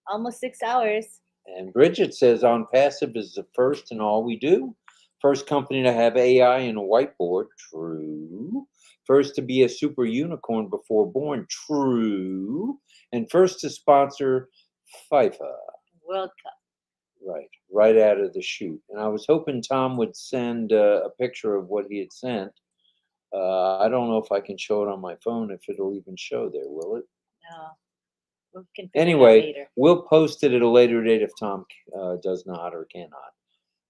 Speaker 1: almost 6 hours.
Speaker 2: And Bridget says On Passive is the first in all we do. First company to have AI in a whiteboard. True. First to be a super unicorn before born. True. And first to sponsor FIFA.
Speaker 1: World Cup.
Speaker 2: Right out of the chute. And I was hoping Tom would send a picture of what he had sent. I don't know if I can show it on my phone, if it'll even show there, will it?
Speaker 1: No. We can figure it out
Speaker 2: Anyway,
Speaker 1: later.
Speaker 2: we'll post it at a later date if Tom does not or cannot.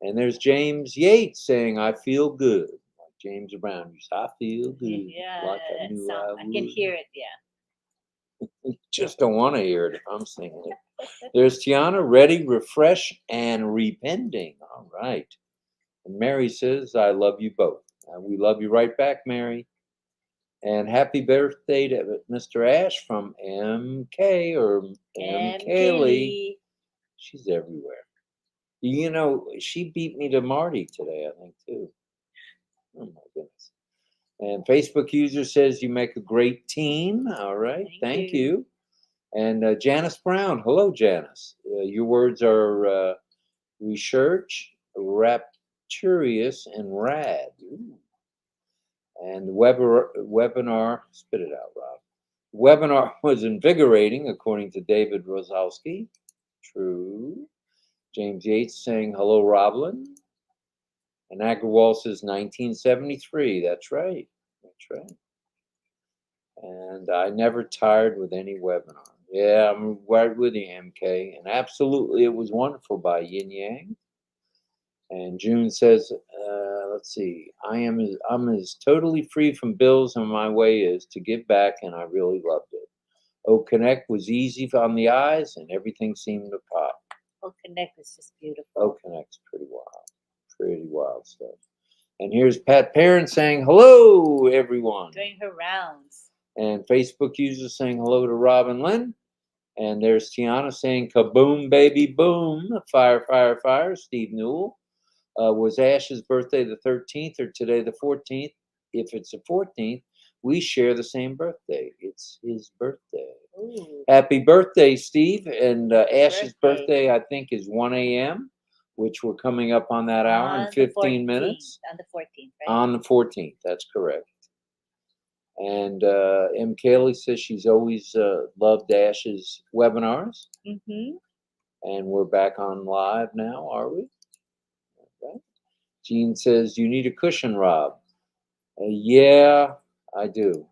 Speaker 2: And there's James Yates saying, I feel good. Like James Brown used, I feel good.
Speaker 1: Yeah,
Speaker 2: Like I
Speaker 1: that
Speaker 2: knew
Speaker 1: sound,
Speaker 2: I
Speaker 1: I can
Speaker 2: would.
Speaker 1: hear it. Yeah.
Speaker 2: You just don't want to hear it if I'm singing it. There's Tiana, ready, refresh, and repenting. All right. And Mary says, I love you both. We love you right back, Mary. And happy birthday to Mr. Ash from MK or M. Kaylee. She's everywhere. She beat me to Marty today, I think, too. Oh, my goodness. And Facebook user says you make a great team. All right. Thank you. And Janice Brown. Hello, Janice. Your words are research, rapturous, and rad. Ooh. And the webinar, spit it out, Rob. Webinar was invigorating, according to David Rozalski. True. James Yates saying, hello, RobLynn. And Agrawal says 1973. That's right. That's right. And I never tired with any webinar. Yeah, I'm right with you, MK. And absolutely, it was wonderful by Yin Yang. And June says, let's see, I'm as totally free from bills and my way is to give back, and I really loved it. O Connect was easy on the eyes, and everything seemed to pop.
Speaker 1: O Connect is just beautiful.
Speaker 2: O Connect's pretty wild stuff. And here's Pat Parent saying, hello, everyone.
Speaker 1: Doing her rounds.
Speaker 2: And Facebook users saying hello to RobLynn. And there's Tiana saying, kaboom, baby, boom. Fire, fire, fire. Steve Newell. Was Ash's birthday the 13th or today the 14th? If it's the 14th, we share the same birthday. It's his birthday.
Speaker 1: Ooh,
Speaker 2: Happy birthday, Steve. And Ash's
Speaker 1: birthday.
Speaker 2: birthday, I think, is 1 a.m., which we're coming up on that hour in
Speaker 1: On the
Speaker 2: 15 minutes.
Speaker 1: 14th. On the 14th, right?
Speaker 2: On the 14th, that's correct. And M. Kaylee says she's always loved Ash's webinars.
Speaker 1: Mm-hmm.
Speaker 2: And we're back on live now, are we? Okay. Jean says, you need a cushion, Rob. Yeah, I do.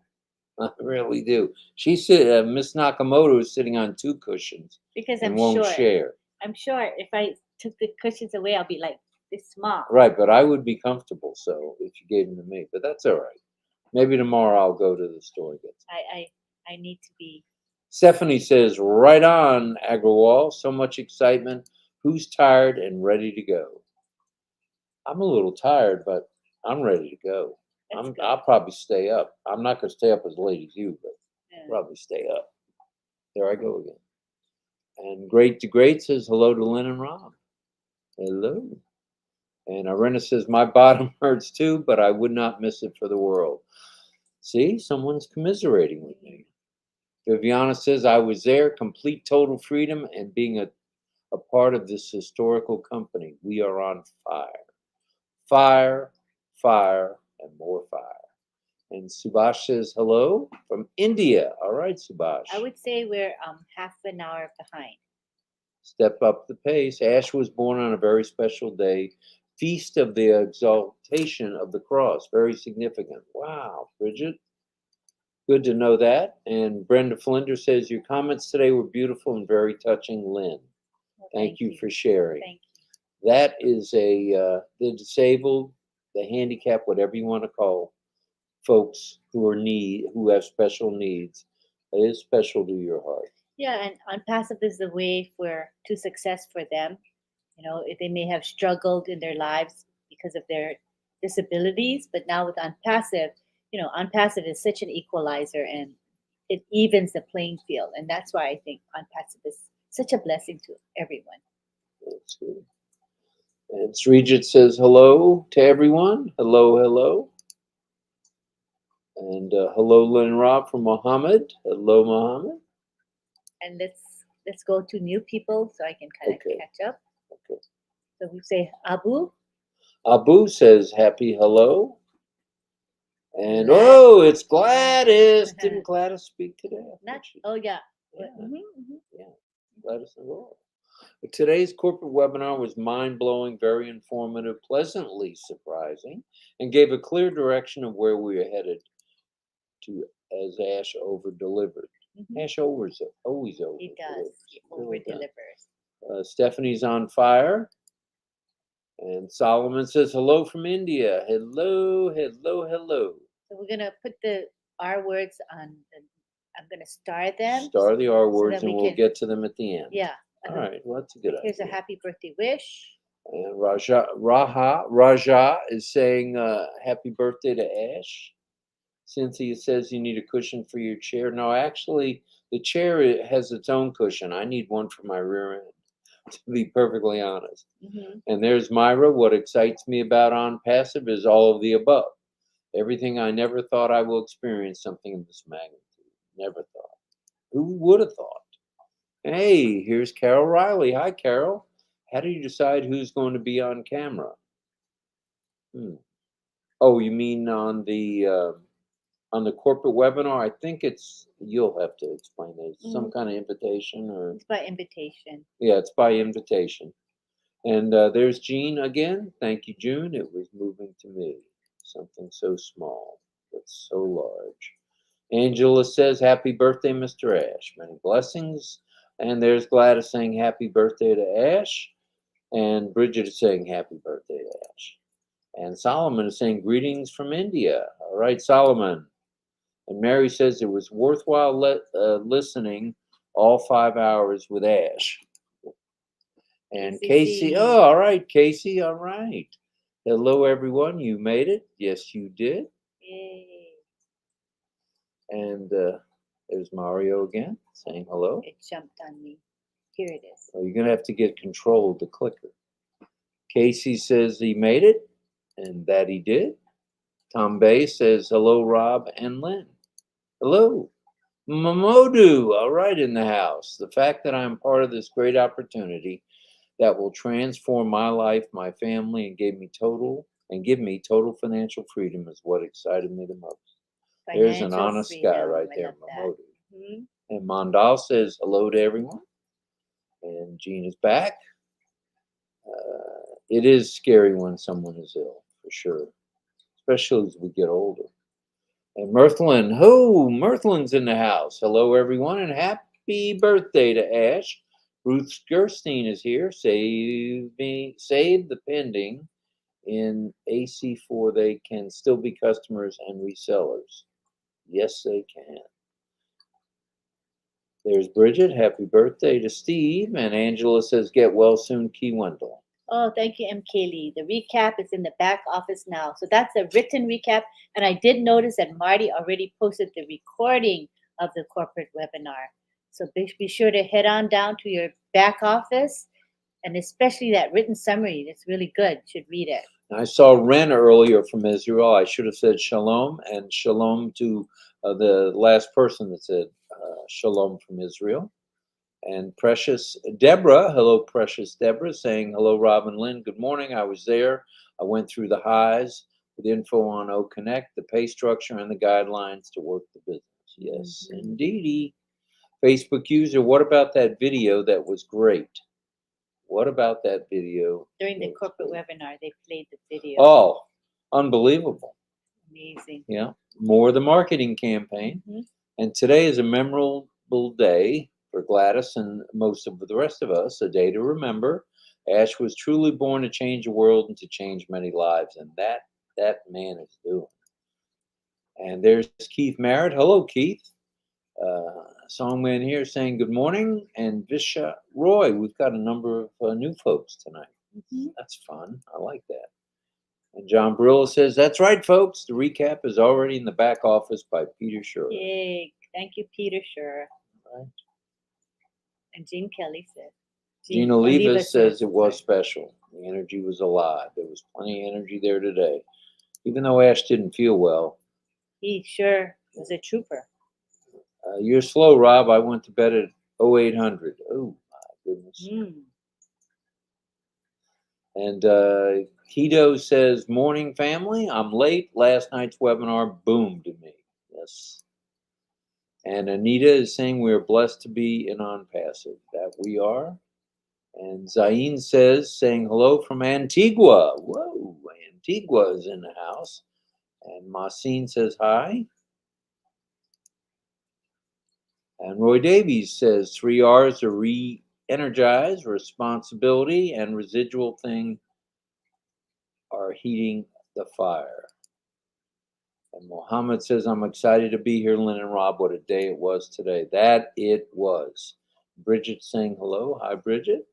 Speaker 2: I really do. She said Miss Nakamoto is sitting on 2 cushions
Speaker 1: Because
Speaker 2: and
Speaker 1: I'm
Speaker 2: won't
Speaker 1: sure.
Speaker 2: share.
Speaker 1: I'm sure if I took the cushions away, I'll be like this small.
Speaker 2: Right, but I would be comfortable, so if you gave them to me, but that's all right. Maybe tomorrow I'll go to the store and get some.
Speaker 1: I need to be.
Speaker 2: Stephanie says, right on, Agrawal. So much excitement. Who's tired and ready to go? I'm a little tired, but I'm ready to go.
Speaker 1: That's good.
Speaker 2: I'll probably stay up. I'm not going to stay up as late as you, but
Speaker 1: Yeah.
Speaker 2: probably stay up. There I go again. And Great to Great says hello to Lynn and Rob. Hello. And Irena says, my bottom hurts too, but I would not miss it for the world. See, someone's commiserating with me. Viviana says, I was there, complete total freedom and being a part of this historical company. We are on fire. Fire, fire, and more fire. And Subhash says, hello from India. All right, Subhash.
Speaker 1: I would say we're half an hour behind.
Speaker 2: Step up the pace. Ash was born on a very special day, Feast of the Exaltation of the Cross. Very significant. Wow, Bridget. Good to know that. And Brenda Flinder says, your comments today were beautiful and very touching, Lynn.
Speaker 1: Well,
Speaker 2: Thank you for sharing.
Speaker 1: Thank you.
Speaker 2: That is the disabled, the handicapped, whatever you want to call folks who have special needs. It is special to your heart.
Speaker 1: Yeah, and unpassive is the way to success for them. You know, if they may have struggled in their lives because of their disabilities, but now with unpassive, unpassive is such an equalizer and it evens the playing field. And that's why I think unpassive is such a blessing to everyone.
Speaker 2: That's good. And Srijit says hello to everyone. Hello, hello. And hello, Lynn Rob from Mohammed. Hello, Mohammed.
Speaker 1: And let's go to new people so I can kind of catch up.
Speaker 2: Okay.
Speaker 1: So we say Abu.
Speaker 2: Abu says happy hello. And it's Gladys. Didn't Gladys speak today?
Speaker 1: Oh yeah.
Speaker 2: Yeah.
Speaker 1: Mm-hmm.
Speaker 2: Yeah. Gladys and Laura. Today's corporate webinar was mind-blowing, very informative, pleasantly surprising, and gave a clear direction of where we are headed to as Ash over-delivered.
Speaker 1: Mm-hmm.
Speaker 2: Ash always over-delivers.
Speaker 1: He does. He over-delivers.
Speaker 2: Stephanie's on fire. And Solomon says, hello from India. Hello, hello, hello.
Speaker 1: So we're going to put the R words on, I'm going to star them.
Speaker 2: Star the R words and we'll get to them at the end.
Speaker 1: Yeah.
Speaker 2: All right, well, that's a good idea.
Speaker 1: Here's a happy birthday wish.
Speaker 2: And Raja is saying happy birthday to Ash. Cynthia says you need a cushion for your chair. No, actually, the chair has its own cushion. I need one for my rear end, to be perfectly honest.
Speaker 1: Mm-hmm.
Speaker 2: And there's Myra. What excites me about On Passive is all of the above. Everything I never thought I will experience something of this magnitude. Never thought. Who would have thought? Hey, here's Carol Riley. Hi, Carol. How do you decide who's going to be on camera? Oh, you mean on the corporate webinar? I think you'll have to explain it. It's some kind of invitation or?
Speaker 1: It's by invitation.
Speaker 2: Yeah, it's by invitation. And there's Jean again. Thank you, June. It was moving to me. Something so small, but so large. Angela says, happy birthday, Mr. Ash. Many blessings. And there's Gladys saying happy birthday to Ash. And Bridget is saying happy birthday to Ash. And Solomon is saying greetings from India. All right, Solomon. And Mary says it was worthwhile listening all 5 hours with Ash. And Casey, all right, Casey, all right. Hello, everyone. You made it. Yes, you did.
Speaker 1: Yay.
Speaker 2: And there's Mario again saying hello.
Speaker 1: It jumped on me. Here it is.
Speaker 2: So you're going to have to get control of the clicker. Casey says he made it and that he did. Tom Bay says, hello, Rob and Lynn. Hello. Mamodu, all right, in the house. The fact that I'm part of this great opportunity that will transform my life, my family, and give me total financial freedom is what excited me the most. There's an
Speaker 1: Financial
Speaker 2: honest guy
Speaker 1: freedom.
Speaker 2: right
Speaker 1: I
Speaker 2: there,
Speaker 1: love that.
Speaker 2: Mamodu.
Speaker 1: Mhm.
Speaker 2: And Mondal says hello to everyone. And Jean is back. It is scary when someone is ill, for sure, especially as we get older. And Mirthlin's in the house. Hello, everyone, and happy birthday to Ash. Ruth Gerstein is here. Save the pending in AC4. They can still be customers and resellers. Yes, they can. There's Bridget. Happy birthday to Steve. And Angela says, get well soon, Key Wendell.
Speaker 1: Oh, thank you, M. Kaylee. The recap is in the back office now. So that's a written recap. And I did notice that Marty already posted the recording of the corporate webinar. So be sure to head on down to your back office, and especially that written summary. It's really good. You should read it.
Speaker 2: I saw Ren earlier from Israel. I should have said shalom, and shalom to the last person that said shalom from Israel. And Precious Deborah, hello, Precious Deborah, saying hello, Rob and Lynn. Good morning. I was there. I went through the highs with info on O Connect, the pay structure, and the guidelines to work the business. Yes, indeedy. Facebook user, what about that video? That was great. What about that video?
Speaker 1: During the corporate webinar, they played the video.
Speaker 2: Oh, unbelievable.
Speaker 1: Amazing.
Speaker 2: Yeah, more the marketing campaign. And today is a memorable day for Gladys and most of the rest of us, a day to remember. Ash was truly born to change the world and to change many lives, and that man is doing. And there's Keith Merritt. Hello, Keith. Songman here saying good morning. And Visha Roy. We've got a number of new folks tonight. That's fun. I like that. And John Brillo says, that's right, folks. The recap is already in the back office by Peter Scher.
Speaker 1: Yay. Thank you, Peter Scher.
Speaker 2: Right.
Speaker 1: And Jean Kelly said.
Speaker 2: Jean Oliva says it was special. The energy was alive. There was plenty of energy there today. Even though Ash didn't feel well.
Speaker 1: He sure was a trooper.
Speaker 2: You're slow, Rob. I went to bed at 0800. Oh, my goodness. And Keto says, morning, family. I'm late. Last night's webinar boomed to me. Yes. And Anita is saying we are blessed to be in On Passive. That we are. And Zain says, saying hello from Antigua. Whoa, Antigua is in the house. And Masin says hi. And Roy Davies says 3 R's are re-energize, responsibility, and residual thing are heating the fire. And Mohammed says, I'm excited to be here, Lynn and Rob. What a day it was today. That it was. Bridget saying hello. Hi, Bridget.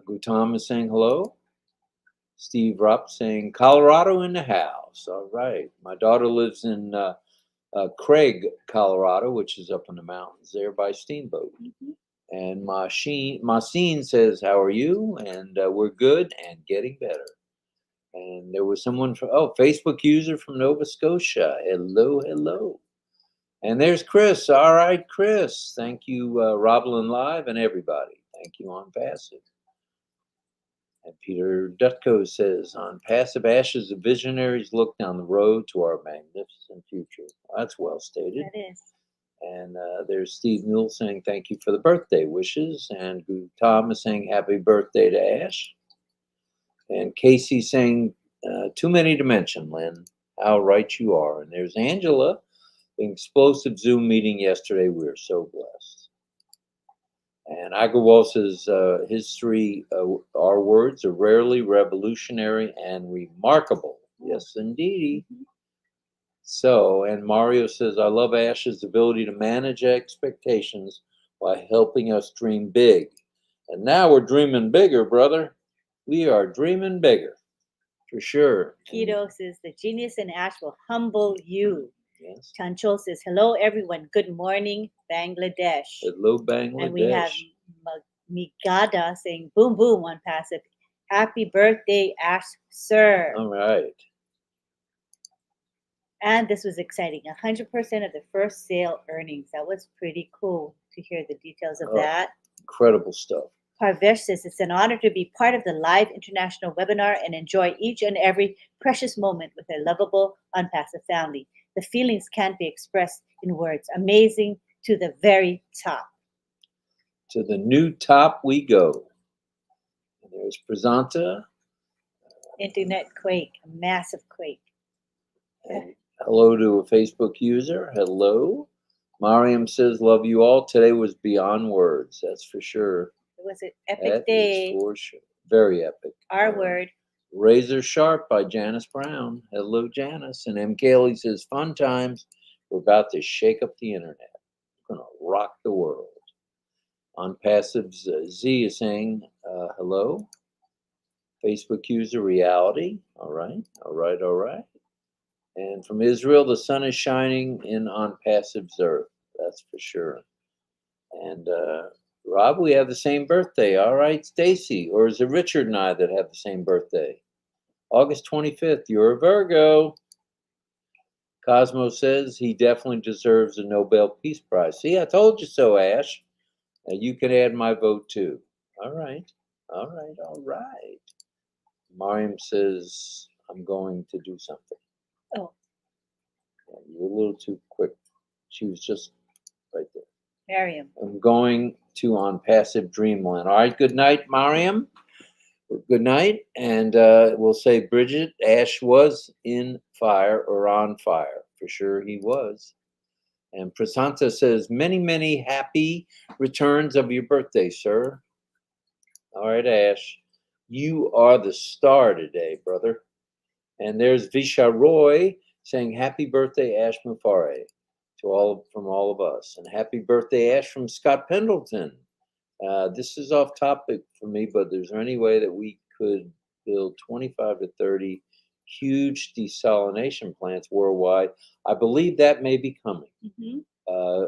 Speaker 2: Gutam is saying hello. Steve Rupp saying Colorado in the house. All right. My daughter lives in Craig, Colorado, which is up in the mountains there by Steamboat. And Masin says, how are you? And we're good and getting better. And there was someone from, Facebook user from Nova Scotia. Hello, hello. And there's Chris. All right, Chris. Thank you, RobLynn Live and everybody. Thank you, On Passive. And Peter Dutko says, on Passive, Ashes, the visionaries look down the road to our magnificent future. Well, that's well stated.
Speaker 1: That is.
Speaker 2: And there's Steve Newell saying, thank you for the birthday wishes. And Tom is saying, happy birthday to Ash. And Casey saying, too many to mention, Lynn. How right you are. And there's Angela, the explosive Zoom meeting yesterday. We are so blessed. And Agarwal says his 3 R words are rarely, revolutionary, and remarkable. Yes, indeed. So, and Mario says, I love Ash's ability to manage expectations by helping us dream big. And now we're dreaming bigger, brother. We are dreaming bigger, for sure.
Speaker 1: Keto says, the genius in Ash will humble you.
Speaker 2: Yes.
Speaker 1: Chanchol says, hello, everyone. Good morning, Bangladesh.
Speaker 2: Hello, Bangladesh.
Speaker 1: And we have Migada saying, boom, boom, on Passive. Happy birthday, Ash Sir.
Speaker 2: All right.
Speaker 1: And this was exciting. 100% of the first sale earnings. That was pretty cool to hear the details of
Speaker 2: Oh.
Speaker 1: that.
Speaker 2: Incredible stuff.
Speaker 1: Parvesh says it's an honor to be part of the live international webinar and enjoy each and every precious moment with a lovable, unpassive family. The feelings can't be expressed in words. Amazing to the very top.
Speaker 2: To the new top we go. And there's Prasanta.
Speaker 1: Internet quake, a massive quake.
Speaker 2: And hello to a Facebook user. Hello. Mariam says, love you all. Today was beyond words. That's for sure.
Speaker 1: It was an epic
Speaker 2: That
Speaker 1: day.
Speaker 2: is for sure. Very epic.
Speaker 1: Our word.
Speaker 2: Razor Sharp by Janice Brown. Hello, Janice. And M. Cayley says, fun times. We're about to shake up the internet. We're going to rock the world. On Passives, Z is saying, hello. Facebook user reality. All right. All right. All right. And from Israel, the sun is shining in on Passives Earth. That's for sure. And Rob, we have the same birthday. All right, Stacy. Or is it Richard and I that have the same birthday? August 25th. You're a Virgo. Cosmo says he definitely deserves a Nobel Peace Prize. See, I told you so, Ash. You can add my vote too. All right. All right. All right. Mariam says, I'm going to do something.
Speaker 1: Oh.
Speaker 2: Yeah, you're a little too quick. She was just right there.
Speaker 1: Mariam.
Speaker 2: I'm going to on Passive Dreamland. All right, good night, Mariam. Good night. And we'll say, Bridget, Ash was in fire or on fire. For sure he was. And Prasanta says, many, many happy returns of your birthday, sir. All right, Ash. You are the star today, brother. And there's Visha Roy saying, happy birthday, Ash Mufare, from all of us. And happy birthday, Ash, from Scott Pendleton. This is off topic for me, but is there any way that we could build 25 to 30 huge desalination plants worldwide? I believe that may be coming.
Speaker 1: Mm-hmm.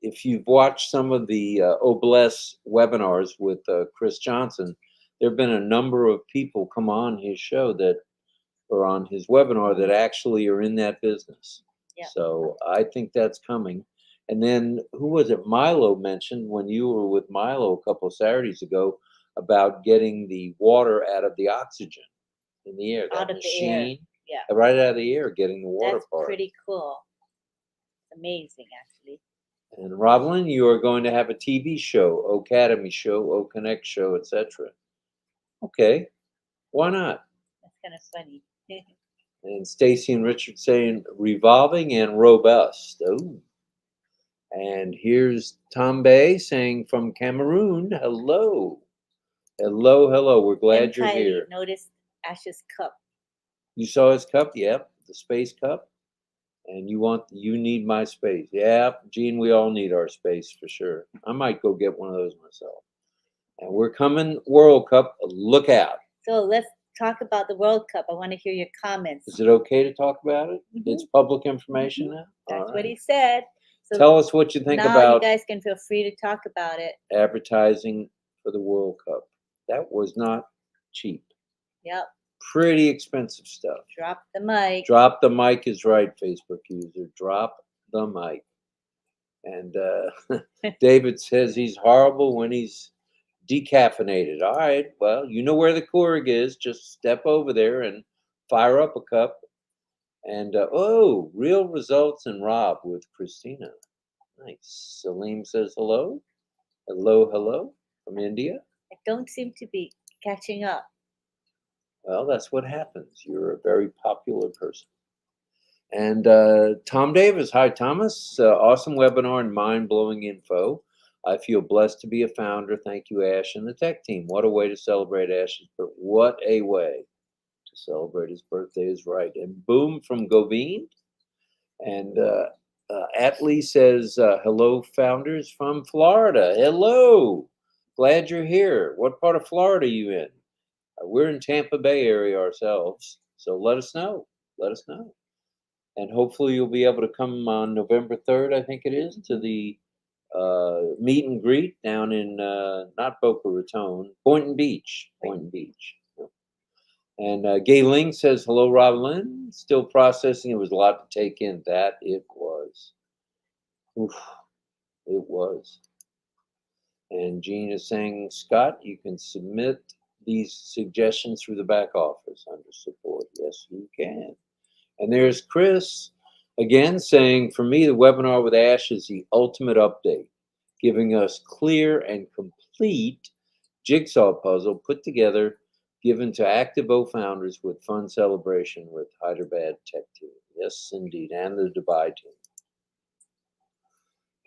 Speaker 2: If you've watched some of the Obless webinars with Chris Johnson, there have been a number of people come on his show that are on his webinar that actually are in that business.
Speaker 1: Yeah.
Speaker 2: So I think that's coming. And then who was it? Milo mentioned when you were with Milo a couple of Saturdays ago about getting the water out of the oxygen in the air. That
Speaker 1: Out of
Speaker 2: machine,
Speaker 1: the air. Yeah.
Speaker 2: right out of the air, getting the water
Speaker 1: That's
Speaker 2: part.
Speaker 1: pretty cool. Amazing, actually.
Speaker 2: And RobLynn, you are going to have a TV show, Academy show, O-Connect show, etc. Okay, why not?
Speaker 1: That's kind of funny.
Speaker 2: And Stacy and Richard saying revolving and robust. Oh. And here's Tom Bay saying from Cameroon, hello. Hello, hello. We're glad you're here.
Speaker 1: Notice Ash's cup.
Speaker 2: You saw his cup? Yep. The space cup. And you need my space. Yeah, Gene, we all need our space for sure. I might go get one of those myself. And we're coming World Cup. Look out.
Speaker 1: So let's talk about the World Cup. I want to hear your comments.
Speaker 2: Is it okay to talk about it?
Speaker 1: Mm-hmm.
Speaker 2: It's public information now?
Speaker 1: That's what he said. So
Speaker 2: tell us what you think
Speaker 1: now
Speaker 2: about
Speaker 1: you guys can feel free to talk about it.
Speaker 2: Advertising for the World Cup. That was not cheap.
Speaker 1: Yep.
Speaker 2: Pretty expensive stuff.
Speaker 1: Drop the mic.
Speaker 2: Drop the mic is right, Facebook user. Drop the mic. And David says he's horrible when he's decaffeinated. All right, well, you know where the Keurig is. Just step over there and fire up a cup. And real results in Rob with Christina. Nice. Salim says hello. Hello, hello from India.
Speaker 1: I don't seem to be catching up.
Speaker 2: Well, that's what happens. You're a very popular person. And Tom Davis. Hi, Thomas. Awesome webinar and mind-blowing info. I feel blessed to be a founder. Thank you, Ash, and the tech team. What a way to celebrate Ash's birthday. What a way to celebrate his birthday is right. And boom from Govind. And Atlee says, hello, founders from Florida. Hello. Glad you're here. What part of Florida are you in? We're in Tampa Bay area ourselves. So let us know. Let us know. And hopefully you'll be able to come on November 3rd, I think it is, to the meet and greet down in, not Boca Raton, Boynton Beach. Boynton Beach. And Gay Ling says, hello, RobLynn. Still processing. It was a lot to take in. That it was. Oof, it was. And Jean is saying, Scott, you can submit these suggestions through the back office under support. Yes, you can. And there's Chris again saying, for me, the webinar with Ash is the ultimate update, giving us clear and complete jigsaw puzzle put together, given to Active O founders with fun celebration with Hyderabad Tech Team. Yes, indeed, and the Dubai team.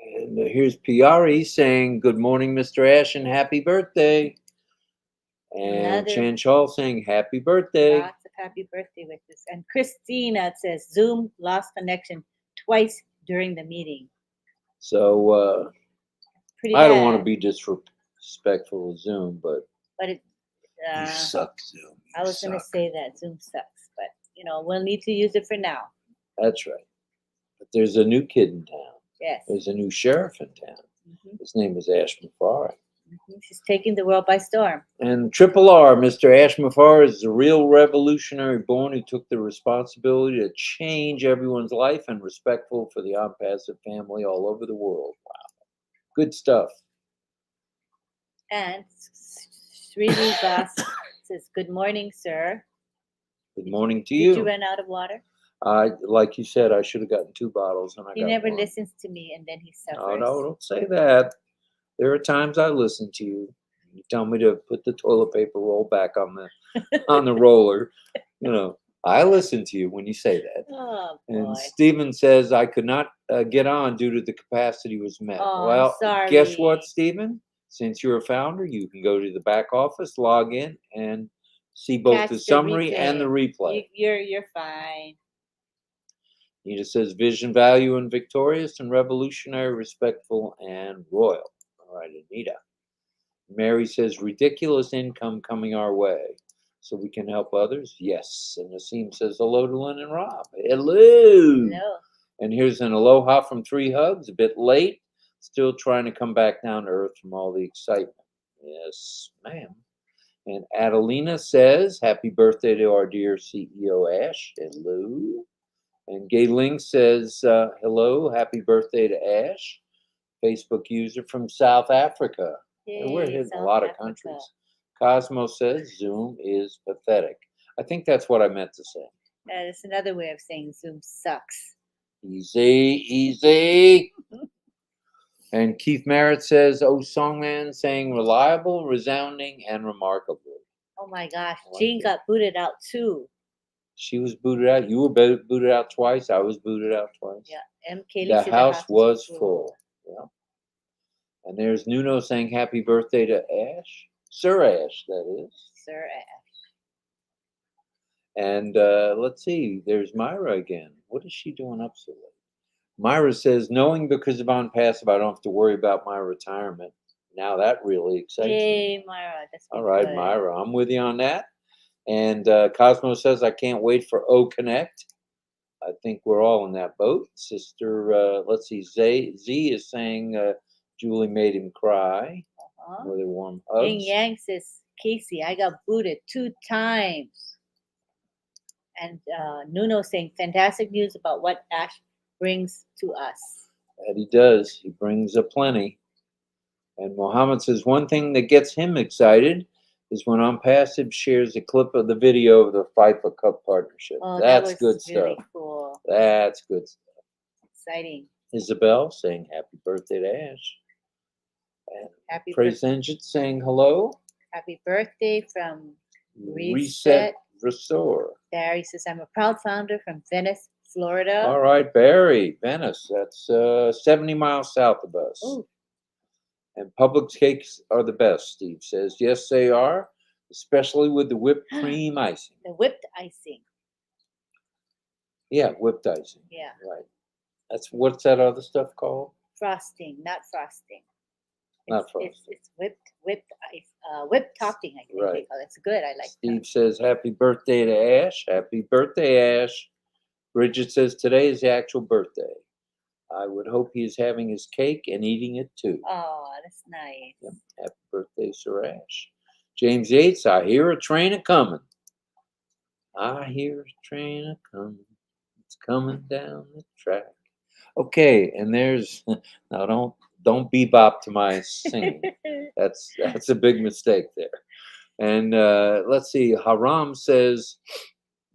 Speaker 2: And here's Piari saying, good morning, Mr. Ash, and happy birthday. And Chanchal saying, happy birthday.
Speaker 1: Lots of happy birthday wishes. And Christina says, Zoom lost connection twice during the meeting.
Speaker 2: So
Speaker 1: Pretty
Speaker 2: I don't
Speaker 1: bad.
Speaker 2: want to be disrespectful of Zoom, but
Speaker 1: it
Speaker 2: you suck, Zoom.
Speaker 1: I was going to say that Zoom sucks, but we'll need to use it for now.
Speaker 2: That's right. But there's a new kid in town.
Speaker 1: Yes.
Speaker 2: There's a new sheriff in town. Mm-hmm. His name is Ash Mafari.
Speaker 1: Mm-hmm. She's taking the world by storm.
Speaker 2: And Triple R, Mr. Ash Mafari is a real revolutionary born who took the responsibility to change everyone's life and respectful for the on-passive family all over the world. Wow. Good stuff.
Speaker 1: And Srini Das says, good morning, sir.
Speaker 2: Good morning to you.
Speaker 1: Did you run out of water?
Speaker 2: Like you said, I should have gotten 2 bottles. And
Speaker 1: he never listens to me, and then he suffers.
Speaker 2: No, don't say that. There are times I listen to you. You tell me to put the toilet paper roll back on the roller. I listen to you when you say that.
Speaker 1: Oh, boy.
Speaker 2: And Stephen says I could not get on due to the capacity was met.
Speaker 1: Oh,
Speaker 2: well,
Speaker 1: I'm sorry.
Speaker 2: Guess what, Stephen? Since you're a founder, you can go to the back office, log in, and see both the summary and the replay.
Speaker 1: You're fine.
Speaker 2: Nita says vision, value, and victorious and revolutionary, respectful, and royal. All right, Anita. Mary says ridiculous income coming our way so we can help others. Yes. And Nassim says hello to Lynn and Rob. Hello.
Speaker 1: Hello. And
Speaker 2: here's an aloha from 3 Hugs. A bit late. Still trying to come back down to earth from all the excitement. Yes, ma'am. And Adelina says happy birthday to our dear CEO Ash. Hello. And Gay Ling says hello. Happy birthday to Ash. Facebook user from South Africa.
Speaker 1: Yay,
Speaker 2: and we're hitting
Speaker 1: South
Speaker 2: a lot
Speaker 1: Africa.
Speaker 2: of countries. Cosmo says Zoom is pathetic. I think that's what I meant to say.
Speaker 1: That's another way of saying Zoom sucks.
Speaker 2: Easy. And Keith Merritt says, oh, Songman saying reliable, resounding, and remarkable.
Speaker 1: Oh my gosh, Jean got booted out too.
Speaker 2: She was booted out. You were booted out twice. I was booted out twice.
Speaker 1: Yeah,
Speaker 2: The house was full. Yeah. And there's Nuno saying happy birthday to Ash. Sir Ash, that is.
Speaker 1: Sir Ash.
Speaker 2: And let's see, there's Myra again. What is she doing up so late? Myra says, knowing because of OnPassive, I don't have to worry about my retirement. Now that really excites me.
Speaker 1: Yay, Myra. That's
Speaker 2: all right, good. Myra, I'm with you on that. And Cosmo says, I can't wait for O Connect. I think we're all in that boat. Sister, let's see, Z is saying Julie made him cry. Really warm hugs.
Speaker 1: Ying Yang says, Casey, I got booted 2 times. And Nuno saying, fantastic news about what Ash brings to us.
Speaker 2: That he does. He brings a plenty. And Mohammed says, one thing that gets him excited is when OnPassive shares a clip of the video of the FIFA Cup partnership.
Speaker 1: Oh,
Speaker 2: that's good
Speaker 1: really
Speaker 2: stuff.
Speaker 1: Cool.
Speaker 2: That's good stuff.
Speaker 1: Exciting.
Speaker 2: Isabel saying happy birthday to Ash. And
Speaker 1: happy
Speaker 2: Praise Engine saying hello.
Speaker 1: Happy birthday from
Speaker 2: Reset Restore.
Speaker 1: Barry says, I'm a proud founder from Venice, Florida.
Speaker 2: All right, Barry, Venice. That's 70 miles south of us.
Speaker 1: Ooh.
Speaker 2: And Publix cakes are the best, Steve says. Yes, they are, especially with the whipped cream icing.
Speaker 1: The whipped icing.
Speaker 2: Yeah, whipped icing.
Speaker 1: Yeah.
Speaker 2: Right. What's that other stuff called?
Speaker 1: Frosting, not frosting.
Speaker 2: Not frosting.
Speaker 1: It's whipped ice, whipped topping, I think they call it. It's good. I like
Speaker 2: Steve says, happy birthday to Ash. Happy birthday, Ash. Bridget says, today is the actual birthday. I would hope he is having his cake and eating it too.
Speaker 1: Oh, that's nice.
Speaker 2: Yep. Happy birthday, Sir Ash. James Yates, I hear a train a coming. I hear a train a coming. It's coming down the track. Okay, and there's now don't bebop to my singing. That's a big mistake there. And let's see. Haram says,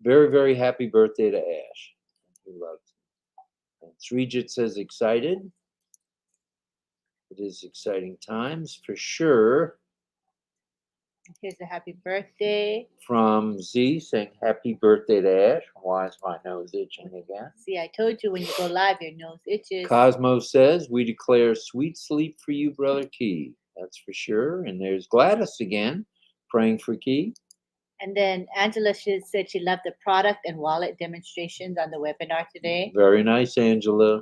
Speaker 2: "Very very happy birthday to Ash." He loves it. And Srijit says, "Excited." It is exciting times for sure.
Speaker 1: Here's a happy birthday.
Speaker 2: From Z saying, "Happy birthday to Ash." Why is my nose itching again?
Speaker 1: See, I told you when you go live, your nose itches.
Speaker 2: Cosmo says, "We declare sweet sleep for you, Brother Key." That's for sure. And there's Gladys again, praying for Key.
Speaker 1: And then Angela said she loved the product and wallet demonstrations on the webinar today.
Speaker 2: Very nice, Angela.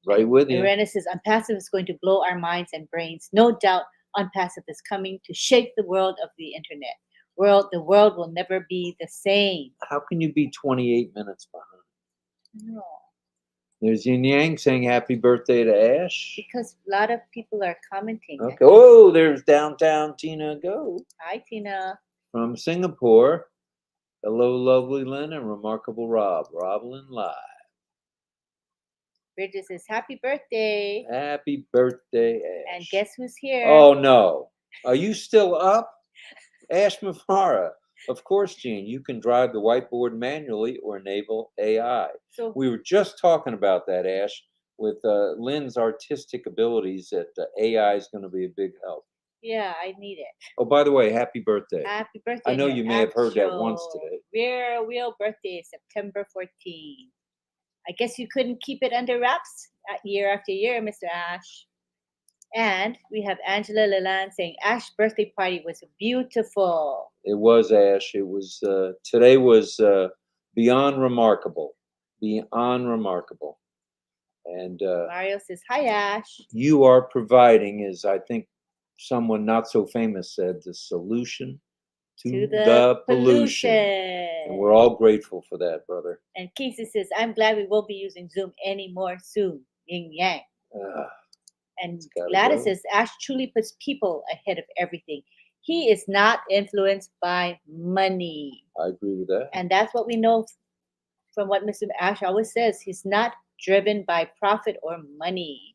Speaker 2: Right with you.
Speaker 1: Irena says, Unpassive is going to blow our minds and brains. No doubt Unpassive is coming to shake the world of the internet. The world will never be the same.
Speaker 2: How can you be 28 minutes behind?
Speaker 1: No.
Speaker 2: There's Yin Yang saying happy birthday to Ash.
Speaker 1: Because a lot of people are commenting.
Speaker 2: Okay. Oh, there's downtown Tina Go.
Speaker 1: Hi, Tina.
Speaker 2: From Singapore. Hello, lovely Lynn and remarkable Rob. RobLynn Live.
Speaker 1: Bridget says, happy birthday.
Speaker 2: Happy birthday, Ash.
Speaker 1: And guess who's here?
Speaker 2: Oh, no. Are you still up? Ash Mafara. Of course, Gene, you can drive the whiteboard manually or enable AI.
Speaker 1: So
Speaker 2: We were just talking about that, Ash, with Lynn's artistic abilities that AI is going to be a big help.
Speaker 1: yeah, I need it.
Speaker 2: Oh, by the way, happy birthday.
Speaker 1: Happy birthday.
Speaker 2: I know
Speaker 1: your
Speaker 2: you may have heard that once
Speaker 1: actual
Speaker 2: today.
Speaker 1: Real birthday is September 14th. I guess you couldn't keep it under wraps year after year, Mr. Ash. And we have Angela Leland saying Ash's birthday party was beautiful.
Speaker 2: It was, Ash. It was, today was beyond remarkable. Beyond remarkable. And
Speaker 1: Mario says, hi, Ash.
Speaker 2: you are providing, as I think someone not so famous said, the solution to the pollution. And we're all grateful for that, brother.
Speaker 1: And Casey says, I'm glad we won't be using Zoom anymore soon. Yin yang. And Gladys says, Ash truly puts people ahead of everything. He is not influenced by money.
Speaker 2: I agree with that.
Speaker 1: And that's what we know from what Mr. Ash always says. He's not driven by profit or money.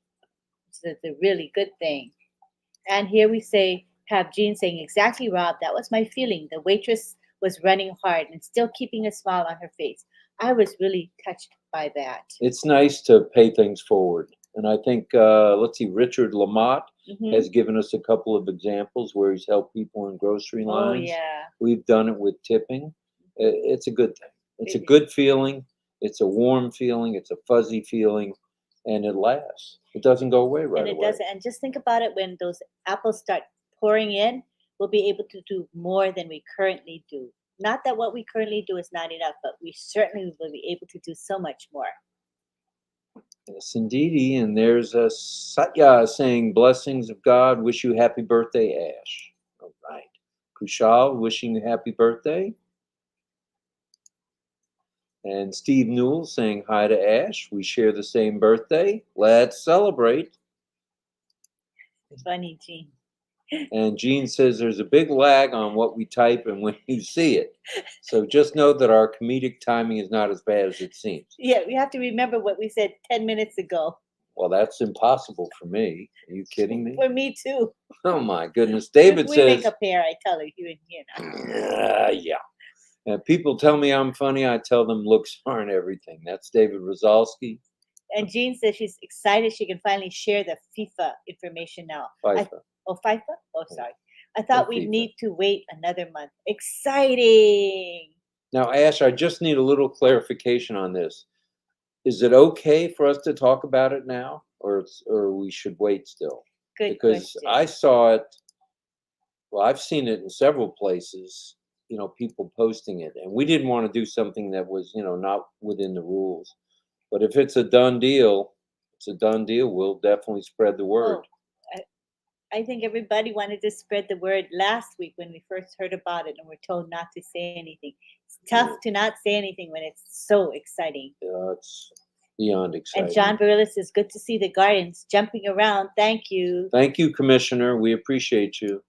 Speaker 1: So it's a really good thing. And here we have Jean saying, exactly, Rob, that was my feeling. The waitress was running hard and still keeping a smile on her face. I was really touched by that.
Speaker 2: It's nice to pay things forward. And I think, let's see, Richard Lamott has given us a couple of examples where he's helped people in grocery lines.
Speaker 1: Oh, yeah.
Speaker 2: We've done it with tipping. It's a good thing. It's a good feeling. It's a warm feeling. It's a fuzzy feeling. And it lasts. It doesn't go away right away.
Speaker 1: And it doesn't. And just think about it, when those apples start pouring in, we'll be able to do more than we currently do. Not that what we currently do is not enough, but we certainly will be able to do so much more.
Speaker 2: Yes, indeedy. And there's a Satya saying, blessings of God, wish you happy birthday, Ash. All right. Kushal, wishing you happy birthday. And Steve Newell saying hi to Ash. We share the same birthday. Let's celebrate.
Speaker 1: Funny, Jean.
Speaker 2: And Jean says there's a big lag on what we type and when you see it. So just know that our comedic timing is not as bad as it seems.
Speaker 1: Yeah, we have to remember what we said 10 minutes ago.
Speaker 2: Well, that's impossible for me. Are you kidding me?
Speaker 1: For me, too.
Speaker 2: Oh, my goodness. David says...
Speaker 1: We make a pair, I tell her, you and here.
Speaker 2: Yeah. And people tell me I'm funny. I tell them looks aren't everything. That's David Rozalski.
Speaker 1: And Jean says she's excited she can finally share the FIFA information now.
Speaker 2: FIFA.
Speaker 1: FIFA? Oh, sorry. I thought we'd
Speaker 2: FIFA.
Speaker 1: need to wait another month. Exciting.
Speaker 2: Now, Ash, I just need a little clarification on this. Is it okay for us to talk about it now, or we should wait still?
Speaker 1: Good
Speaker 2: because
Speaker 1: question.
Speaker 2: I saw it. Well, I've seen it in several places. You know, people posting it, and we didn't want to do something that was, not within the rules. But if it's a done deal, it's a done deal. We'll definitely spread the word.
Speaker 1: I think everybody wanted to spread the word last week when we first heard about it and were told not to say anything. It's tough to not say anything when it's so exciting.
Speaker 2: Yeah, it's beyond exciting.
Speaker 1: And John Barillas says, good to see the gardens jumping around. Thank you.
Speaker 2: Thank you, Commissioner. We appreciate you.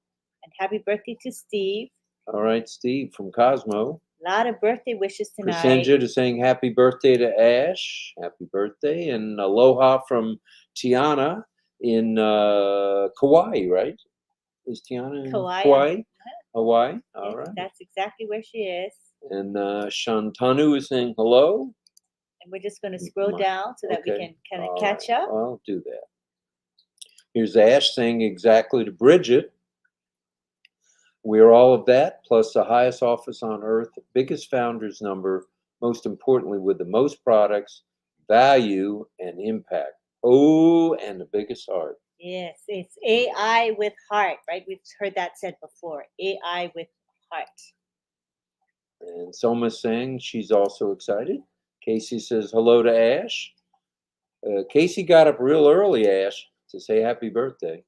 Speaker 1: And happy birthday to Steve.
Speaker 2: All right, Steve from Cosmo.
Speaker 1: A lot of birthday wishes tonight.
Speaker 2: Crescentia is saying happy birthday to Ash. Happy birthday. And aloha from Tiana in Kauai, right? Is Tiana in Kauai? Hawaii? All right.
Speaker 1: That's exactly where she is.
Speaker 2: And Shantanu is saying hello.
Speaker 1: And we're just going to scroll down so that we can kind of catch up.
Speaker 2: I'll do that. Here's Ash saying exactly to Bridget. We're all of that, plus the highest office on earth, biggest founders number, most importantly, with the most products, value, and impact. Oh, and the biggest heart.
Speaker 1: Yes, it's AI with heart, right? We've heard that said before. AI with heart.
Speaker 2: And Soma's saying she's also excited. Casey says hello to Ash. Casey got up real early, Ash, to say happy birthday.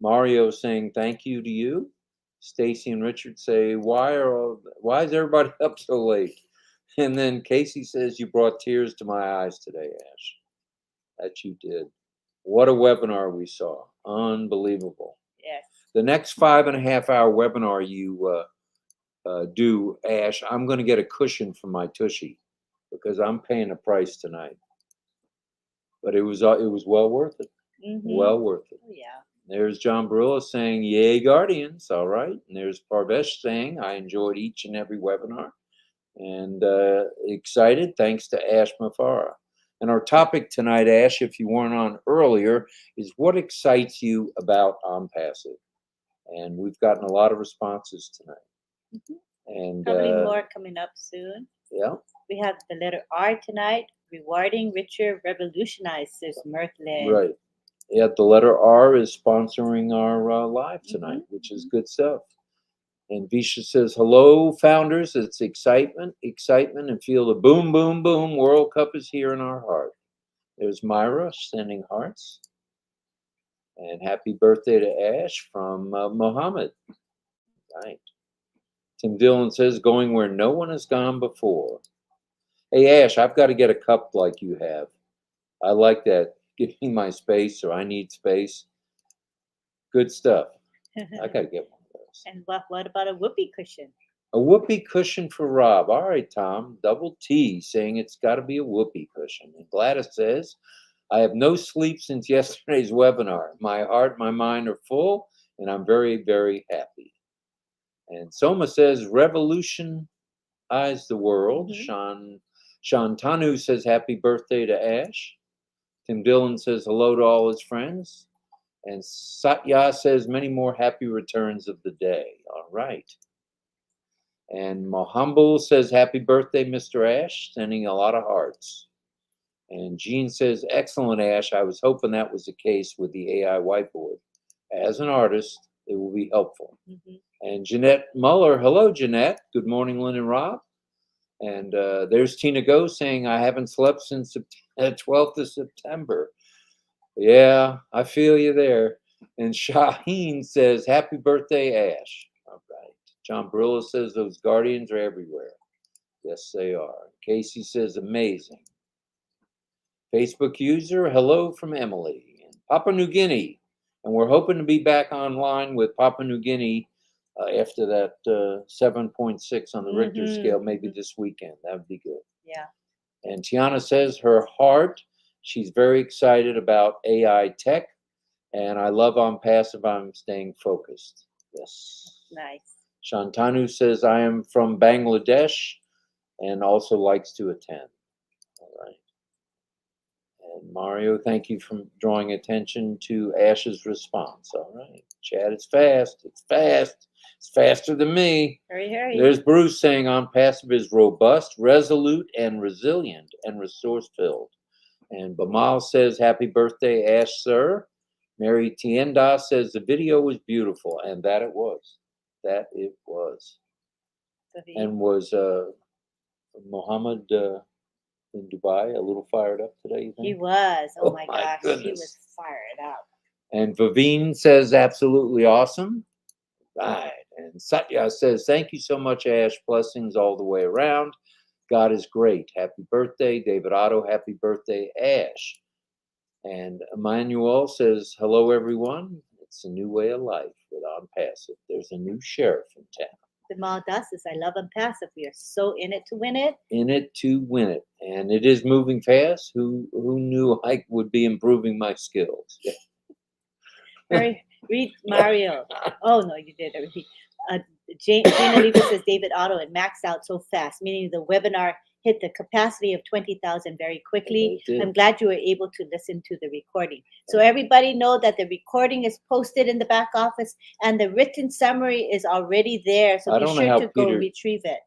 Speaker 2: Mario saying thank you to you. Stacy and Richard say, why is everybody up so late? And then Casey says, you brought tears to my eyes today, Ash. That you did. What a webinar we saw. Unbelievable.
Speaker 1: Yes.
Speaker 2: The next 5.5-hour webinar you do, Ash, I'm going to get a cushion for my tushy because I'm paying a price tonight. But it was well worth it.
Speaker 1: Mm-hmm.
Speaker 2: Well worth it.
Speaker 1: Oh, yeah.
Speaker 2: There's John Barilla saying, yay, Guardians. All right. And there's Parvesh saying, I enjoyed each and every webinar. And excited, thanks to Ash Mafara. And our topic tonight, Ash, if you weren't on earlier, is what excites you about OnPassive? And we've gotten a lot of responses tonight.
Speaker 1: Mm-hmm.
Speaker 2: And
Speaker 1: probably more coming up soon.
Speaker 2: Yeah.
Speaker 1: We have the letter R tonight. Rewarding, richer, revolutionized, says Mirthlyn.
Speaker 2: Right. Yeah, the letter R is sponsoring our live tonight, which is good stuff. And Visha says, hello, founders. It's excitement, and feel the boom, boom, boom. World Cup is here in our heart. There's Myra sending hearts. And happy birthday to Ash from Mohammed. Right. Tim Dillon says, going where no one has gone before. Hey, Ash, I've got to get a cup like you have. I like that. Give me my space, or I need space. Good stuff. I got to get one of those.
Speaker 1: And what about a whoopee cushion?
Speaker 2: A whoopee cushion for Rob. All right, Tom. Double T saying it's got to be a whoopee cushion. And Gladys says, I have no sleep since yesterday's webinar. My heart, my mind are full, and I'm very, very happy. And Soma says, revolutionize the world. Shantanu says, happy birthday to Ash. Tim Dillon says, hello to all his friends. And Satya says, many more happy returns of the day. All right. And Mohambul says, happy birthday, Mr. Ash, sending a lot of hearts. And Jean says, excellent, Ash. I was hoping that was the case with the AI whiteboard. As an artist, it will be helpful. And Jeanette Muller, hello, Jeanette. Good morning, Lynn and Rob. And there's Tina Go saying, I haven't slept since the 12th of September. Yeah, I feel you there. And Shaheen says, happy birthday, Ash. All right. John Barilla says, those guardians are everywhere. Yes, they are. Casey says, amazing. Facebook user, hello from Emily. And Papua New Guinea. And we're hoping to be back online with Papua New Guinea after that 7.6 on the Richter scale, maybe this weekend. That would be good.
Speaker 1: Yeah.
Speaker 2: And Tiana says her heart, she's very excited about AI tech. And I love OnPassive, I'm staying focused. Yes.
Speaker 1: Nice.
Speaker 2: Shantanu says, I am from Bangladesh and also likes to attend. All right. And Mario, thank you for drawing attention to Ash's response. All right. Chad, it's fast. It's fast. It's faster than me.
Speaker 1: Hurry, hurry.
Speaker 2: There's Bruce saying OnPassive is robust, resolute, and resilient, and resource-filled. And Bamal says, happy birthday, Ash, sir. Mary Tienda says the video was beautiful, and that it was. That it was. And was Mohammed in Dubai a little fired up today, you think?
Speaker 1: He was. Oh my gosh,
Speaker 2: goodness.
Speaker 1: he was fired up.
Speaker 2: And Vivine says absolutely awesome. Right. And Satya says, thank you so much, Ash. Blessings all the way around. God is great. Happy birthday. David Otto, happy birthday, Ash. And Emmanuel says, hello, everyone. It's a new way of life with OnPassive. There's a new sheriff in town.
Speaker 1: The Jamal Das says, I love Unpassive. We are so in it to win it.
Speaker 2: In it to win it. And it is moving fast. Who knew I would be improving my skills? Yeah.
Speaker 1: Hurry, read Mario. Oh, no, you did everything. Gina Leva says, David Otto, it maxed out so fast, meaning the webinar hit the capacity of 20,000 very quickly.
Speaker 2: It did.
Speaker 1: I'm glad you were able to listen to the recording. So everybody know that the recording is posted in the back office and the written summary is already there. So
Speaker 2: I
Speaker 1: be
Speaker 2: don't know
Speaker 1: sure
Speaker 2: how
Speaker 1: to go
Speaker 2: Peter-
Speaker 1: retrieve it.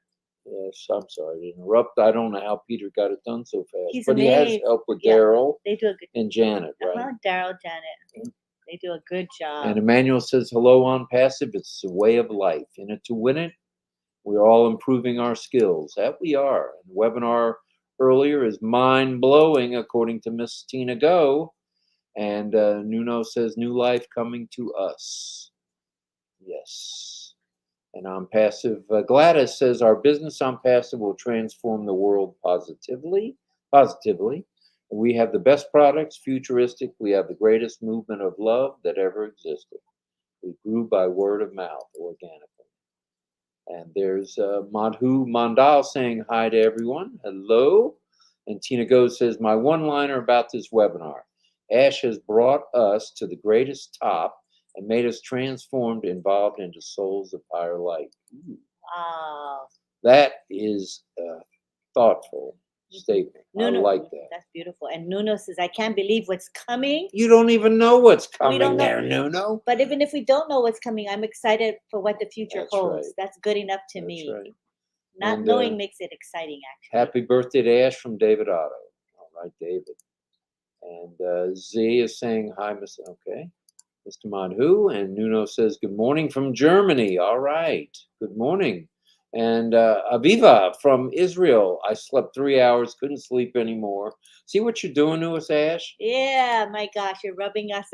Speaker 2: Yes, I'm sorry to interrupt. I don't know how Peter got it done so fast.
Speaker 1: He's
Speaker 2: but he has
Speaker 1: amazing.
Speaker 2: help with
Speaker 1: Yeah.
Speaker 2: Daryl
Speaker 1: They do a good
Speaker 2: and Janet, right?
Speaker 1: Daryl, Janet. They do a good job.
Speaker 2: And Emmanuel says, hello on passive. It's a way of life. In it to win it. We're all improving our skills. That we are. And the webinar earlier is mind-blowing, according to Miss Tina Go. And Nuno says, new life coming to us. Yes. And on passive, Gladys says, our business on passive will transform the world positively. We have the best products, futuristic. We have the greatest movement of love that ever existed. We grew by word of mouth, organically. And there's Madhu Mandal saying hi to everyone. Hello. And Tina Go says, my one-liner about this webinar. Ash has brought us to the greatest top and made us transformed, involved into souls of higher light. Ooh.
Speaker 1: Wow.
Speaker 2: That is a thoughtful statement.
Speaker 1: Nuno,
Speaker 2: I like that.
Speaker 1: That's beautiful. And Nuno says, I can't believe what's coming.
Speaker 2: You don't even know what's coming
Speaker 1: don't know.
Speaker 2: there, Nuno.
Speaker 1: But even if we don't know what's coming, I'm excited for what the future
Speaker 2: That's
Speaker 1: holds.
Speaker 2: right.
Speaker 1: That's good enough to
Speaker 2: That's
Speaker 1: me.
Speaker 2: right.
Speaker 1: Not
Speaker 2: And,
Speaker 1: knowing makes it exciting, actually.
Speaker 2: Happy birthday to Ash from David Otto. All right, David. And Z is saying hi, Mr. Madhu. And Nuno says, good morning from Germany. All right. Good morning. And Aviva from Israel. I slept 3 hours, couldn't sleep anymore. See what you're doing to us, Ash?
Speaker 1: Yeah, my gosh, you're robbing us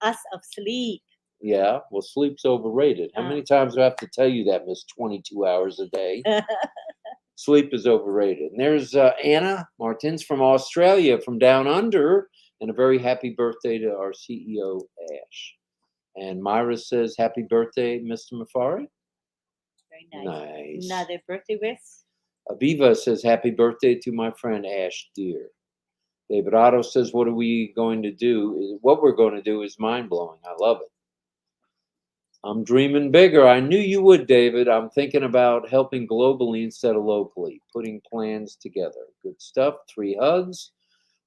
Speaker 1: of sleep.
Speaker 2: Yeah, well, sleep's overrated. How many times do I have to tell you that, Miss 22 hours a day? Sleep is overrated. And there's Anna Martins from Australia, from down under, and a very happy birthday to our CEO, Ash. And Myra says, happy birthday, Mr. Mafari.
Speaker 1: Very nice.
Speaker 2: Nice.
Speaker 1: Another birthday wish.
Speaker 2: Aviva says, happy birthday to my friend Ash Deer. David Otto says, what are we going to do? What we're going to do is mind-blowing. I love it. I'm dreaming bigger. I knew you would, David. I'm thinking about helping globally instead of locally, putting plans together. Good stuff. 3 hugs,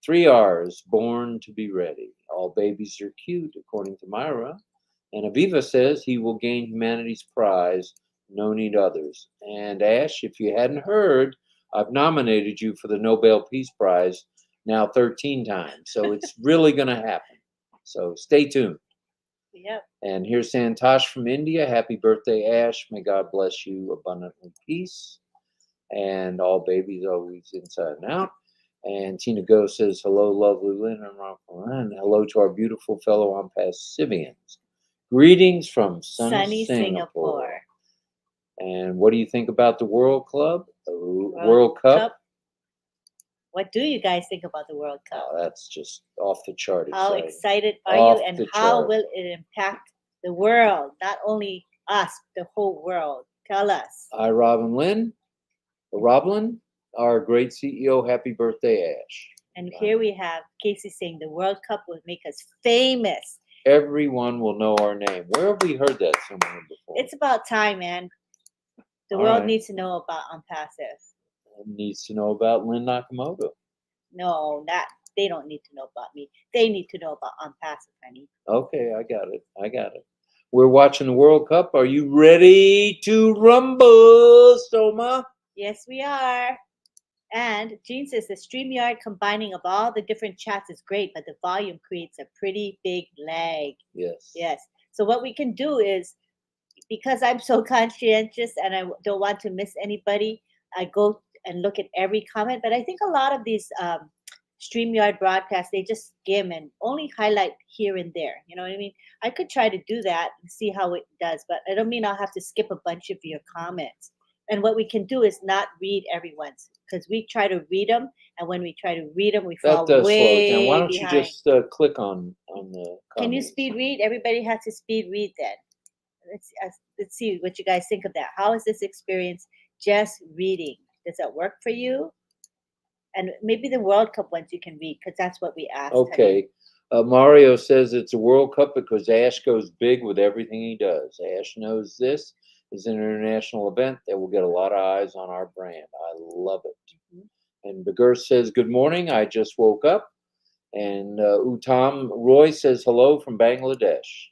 Speaker 2: 3 R's, born to be ready. All babies are cute, according to Myra. And Aviva says he will gain humanity's prize, no need others. And Ash, if you hadn't heard, I've nominated you for the Nobel Peace Prize now 13 times. So it's really going to happen. So stay tuned.
Speaker 1: Yep.
Speaker 2: And here's Santosh from India. Happy birthday, Ash. May God bless you abundantly peace. And all babies always inside and out. And Tina Go says, hello, lovely Lynn and hello to our beautiful fellow Unpassivians. Greetings from sunny Singapore. And what do you think about the World Club? World Cup?
Speaker 1: What do you guys think about the World Cup?
Speaker 2: Oh, that's just off the chart.
Speaker 1: How excited are you, and how
Speaker 2: chart.
Speaker 1: will it impact the world? Not only us, the whole world. Tell us.
Speaker 2: Hi, RobLynn, our great CEO. Happy birthday, Ash.
Speaker 1: And here we have Casey saying the World Cup will make us famous.
Speaker 2: Everyone will know our name. Where have we heard that somewhere before?
Speaker 1: It's about time, man. The world needs to know about Unpassive.
Speaker 2: Needs to know about Lynn Nakamoto.
Speaker 1: No, they don't need to know about me. They need to know about Unpassive, honey.
Speaker 2: Okay, I got it. We're watching the World Cup. Are you ready to rumble, Soma?
Speaker 1: Yes, we are. And Jean says the StreamYard combining of all the different chats is great, but the volume creates a pretty big lag. Yes. So what we can do is, because I'm so conscientious and I don't want to miss anybody, I go and look at every comment. But I think a lot of these StreamYard broadcasts, they just skim and only highlight here and there. You know what I mean? I could try to do that and see how it does, but I don't mean I'll have to skip a bunch of your comments. And what we can do is not read everyone's, because we try to read them, and when we try to read them, we fall way
Speaker 2: slow it down. Why don't
Speaker 1: behind.
Speaker 2: you just click on the comments?
Speaker 1: Can you speed read? Everybody has to speed read then. let's see what you guys think of that. How is this experience just reading? Does that work for you? And maybe the World Cup ones you can read because that's what we asked. honey.
Speaker 2: Okay. Mario says it's a World Cup because Ash goes big with everything he does. Ash knows this is an international event that will get a lot of eyes on our brand. I love it.
Speaker 1: Mhm.
Speaker 2: And Begur says, good morning. I just woke up. And Uttam Roy says hello from Bangladesh.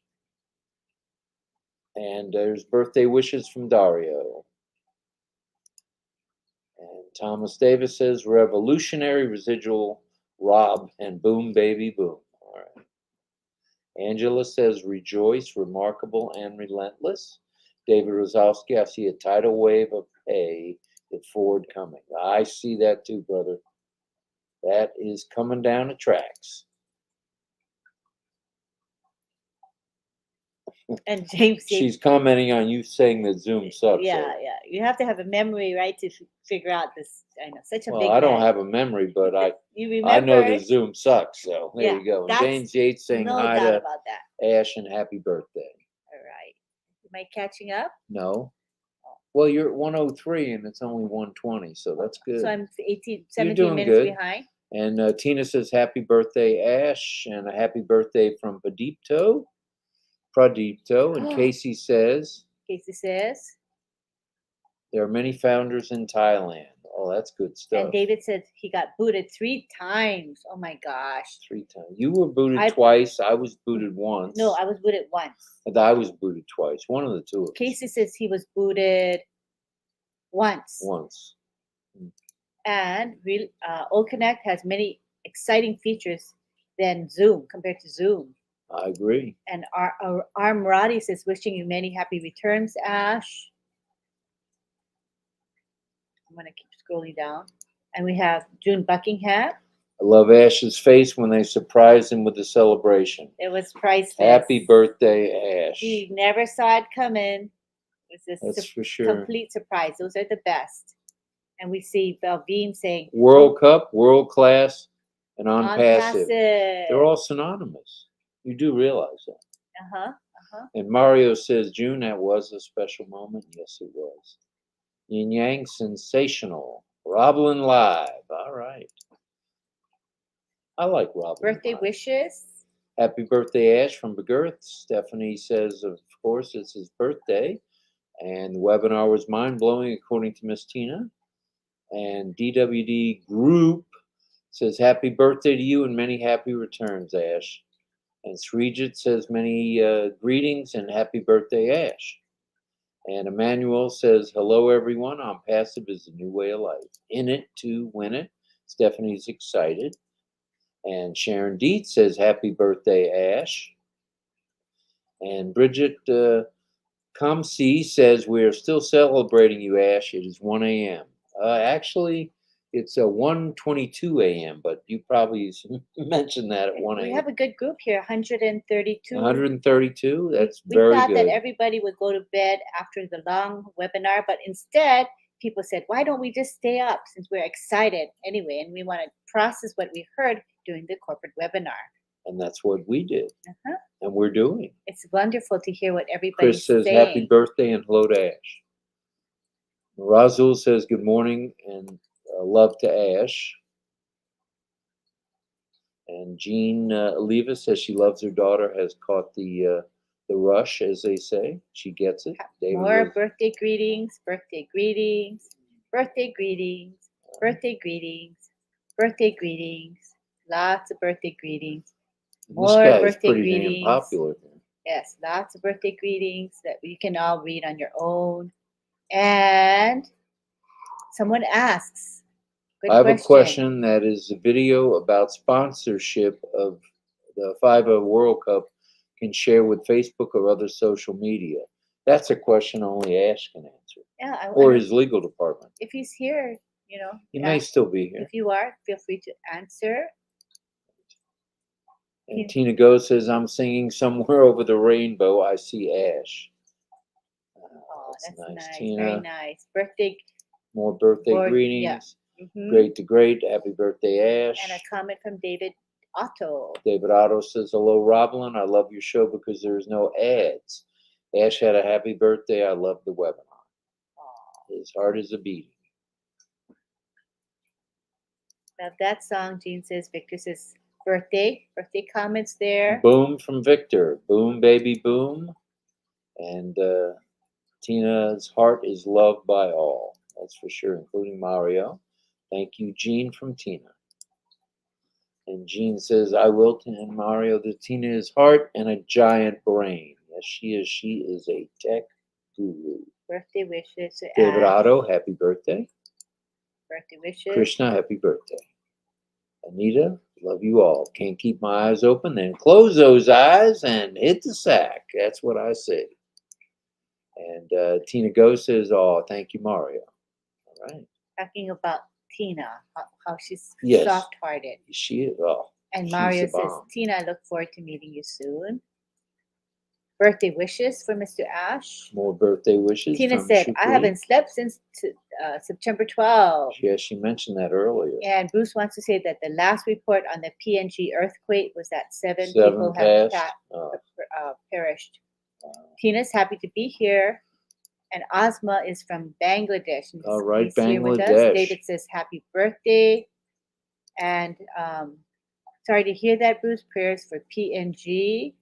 Speaker 2: And there's birthday wishes from Dario. And Thomas Davis says revolutionary residual Rob and boom baby boom. All right. Angela says rejoice, remarkable and relentless. David Rosowski, I see a tidal wave of pay with Ford coming. I see that too, brother. That is coming down the tracks.
Speaker 1: And James said,
Speaker 2: She's commenting on you saying that Zoom sucks.
Speaker 1: yeah, you have to have a memory, right, to figure out this. I know, such a
Speaker 2: Well,
Speaker 1: big
Speaker 2: I don't
Speaker 1: man.
Speaker 2: have a memory, but
Speaker 1: You
Speaker 2: I
Speaker 1: remember
Speaker 2: know that Zoom sucks. So there
Speaker 1: Yeah,
Speaker 2: you go. And
Speaker 1: that's
Speaker 2: James Yates saying
Speaker 1: no
Speaker 2: hi
Speaker 1: doubt
Speaker 2: to
Speaker 1: about that.
Speaker 2: Ash and happy birthday.
Speaker 1: All right. Am I catching up?
Speaker 2: No. Well, you're at 103 and it's only 120, so that's good.
Speaker 1: So I'm 18,
Speaker 2: You're
Speaker 1: 17
Speaker 2: doing
Speaker 1: minutes
Speaker 2: good.
Speaker 1: behind.
Speaker 2: And Tina says happy birthday, Ash, and a happy birthday from Pradipto. And Casey says
Speaker 1: Casey says.
Speaker 2: there are many founders in Thailand. Oh, that's good stuff.
Speaker 1: And David said he got booted 3 times. Oh my gosh.
Speaker 2: 3 times. You were booted twice. I was booted once.
Speaker 1: No, I was booted once.
Speaker 2: And I was booted twice. One of the two of us.
Speaker 1: Casey says he was booted once.
Speaker 2: Once.
Speaker 1: And Old Connect has many exciting features than Zoom compared to Zoom.
Speaker 2: I agree.
Speaker 1: And our Murati says wishing you many happy returns, Ash. I'm gonna keep scrolling down. And we have June Buckingham.
Speaker 2: I love Ash's face when they surprised him with the celebration.
Speaker 1: It was priceless.
Speaker 2: Happy birthday, Ash.
Speaker 1: He never saw it coming. It was
Speaker 2: That's
Speaker 1: a
Speaker 2: for sure.
Speaker 1: complete surprise. Those are the best. And we see Belvine saying
Speaker 2: World Cup, world class, and on passive.
Speaker 1: passive.
Speaker 2: They're all synonymous. You do realize that.
Speaker 1: Uh-huh. Uh-huh.
Speaker 2: And Mario says, June, that was a special moment. Yes, it was. Yin Yang, sensational. RobLynn Live. All right. I like RobLynn
Speaker 1: Birthday
Speaker 2: Live.
Speaker 1: wishes.
Speaker 2: Happy birthday, Ash from Begirth. Stephanie says, of course, it's his birthday. And the webinar was mind-blowing, according to Miss Tina. And DWD Group says, happy birthday to you and many happy returns, Ash. And Srijit says, many greetings and happy birthday, Ash. And Emmanuel says, hello, everyone. On passive is the new way of life. In it to win it. Stephanie's excited. And Sharon Dietz says, happy birthday, Ash. And Bridget Comsi says, we are still celebrating you, Ash. It is 1 a.m. Actually, it's 1:22 a.m., but you probably mentioned that at 1 a.m.
Speaker 1: We have a good group here, 132.
Speaker 2: 132? That's
Speaker 1: we
Speaker 2: very
Speaker 1: thought
Speaker 2: good.
Speaker 1: that everybody would go to bed after the long webinar, but instead, people said, why don't we just stay up since we're excited anyway, and we want to process what we heard during the corporate webinar.
Speaker 2: And that's what we did.
Speaker 1: Uh-huh.
Speaker 2: And we're doing.
Speaker 1: It's wonderful to hear what everybody's
Speaker 2: Chris says,
Speaker 1: saying.
Speaker 2: happy birthday and hello to Ash. Razul says, good morning and love to Ash. And Jean Oliva says she loves her daughter, has caught the rush, as they say. She gets it.
Speaker 1: More birthday greetings, birthday greetings, birthday greetings, birthday greetings, birthday greetings. Lots of birthday greetings. More
Speaker 2: this guy
Speaker 1: birthday
Speaker 2: is pretty
Speaker 1: greetings.
Speaker 2: damn popular.
Speaker 1: Yes, lots of birthday greetings that you can all read on your own. And someone asks,
Speaker 2: I have a question that is a video about sponsorship of the FIBA World Cup can share with Facebook or other social media. That's a question only Ash can answer.
Speaker 1: Yeah,
Speaker 2: or his legal department.
Speaker 1: If he's here,
Speaker 2: He may still be here.
Speaker 1: If you are, feel free to answer.
Speaker 2: And Tina Go says, I'm singing somewhere over the rainbow. I see Ash.
Speaker 1: Oh, that's nice.
Speaker 2: Tina.
Speaker 1: Very nice. Birthday.
Speaker 2: More birthday greetings.
Speaker 1: Yeah. Mm-hmm.
Speaker 2: Great to great. Happy birthday, Ash.
Speaker 1: And a comment from David Otto.
Speaker 2: David Otto says, hello, RobLynn. I love your show because there's no ads. Ash had a happy birthday. I loved the webinar.
Speaker 1: Aw.
Speaker 2: His heart is a beating.
Speaker 1: Love that song. Jean says, Victor says, birthday comments there.
Speaker 2: Boom from Victor. Boom, baby, boom. And Tina's heart is loved by all. That's for sure, including Mario. Thank you, Jean from Tina. And Jean says, I will tell Mario that Tina is heart and a giant brain. Yes, she is. She is a tech guru.
Speaker 1: Birthday wishes to
Speaker 2: David
Speaker 1: Ash.
Speaker 2: Otto, happy birthday.
Speaker 1: Birthday wishes.
Speaker 2: Krishna, happy birthday. Anita, love you all. Can't keep my eyes open, then close those eyes and hit the sack. That's what I say. And Tina Go says, oh, thank you, Mario. All right.
Speaker 1: Talking about Tina, how she's
Speaker 2: Yes.
Speaker 1: soft-hearted.
Speaker 2: She is. Oh,
Speaker 1: And
Speaker 2: she's
Speaker 1: Mario
Speaker 2: the
Speaker 1: says,
Speaker 2: bomb.
Speaker 1: Tina, I look forward to meeting you soon. Birthday wishes for Mr. Ash.
Speaker 2: More birthday wishes.
Speaker 1: Tina
Speaker 2: from
Speaker 1: said, I
Speaker 2: Shukri.
Speaker 1: haven't slept since September 12th.
Speaker 2: Yes, she mentioned that earlier.
Speaker 1: And Bruce wants to say that the last report on the PNG earthquake was that seven
Speaker 2: 7
Speaker 1: people have
Speaker 2: passed. Oh,
Speaker 1: perished. Tina's happy to be here. And Asma is from Bangladesh. And
Speaker 2: all right,
Speaker 1: he's here with us.
Speaker 2: Bangladesh.
Speaker 1: David says, happy birthday. And sorry to hear that, Bruce. Prayers for PNG.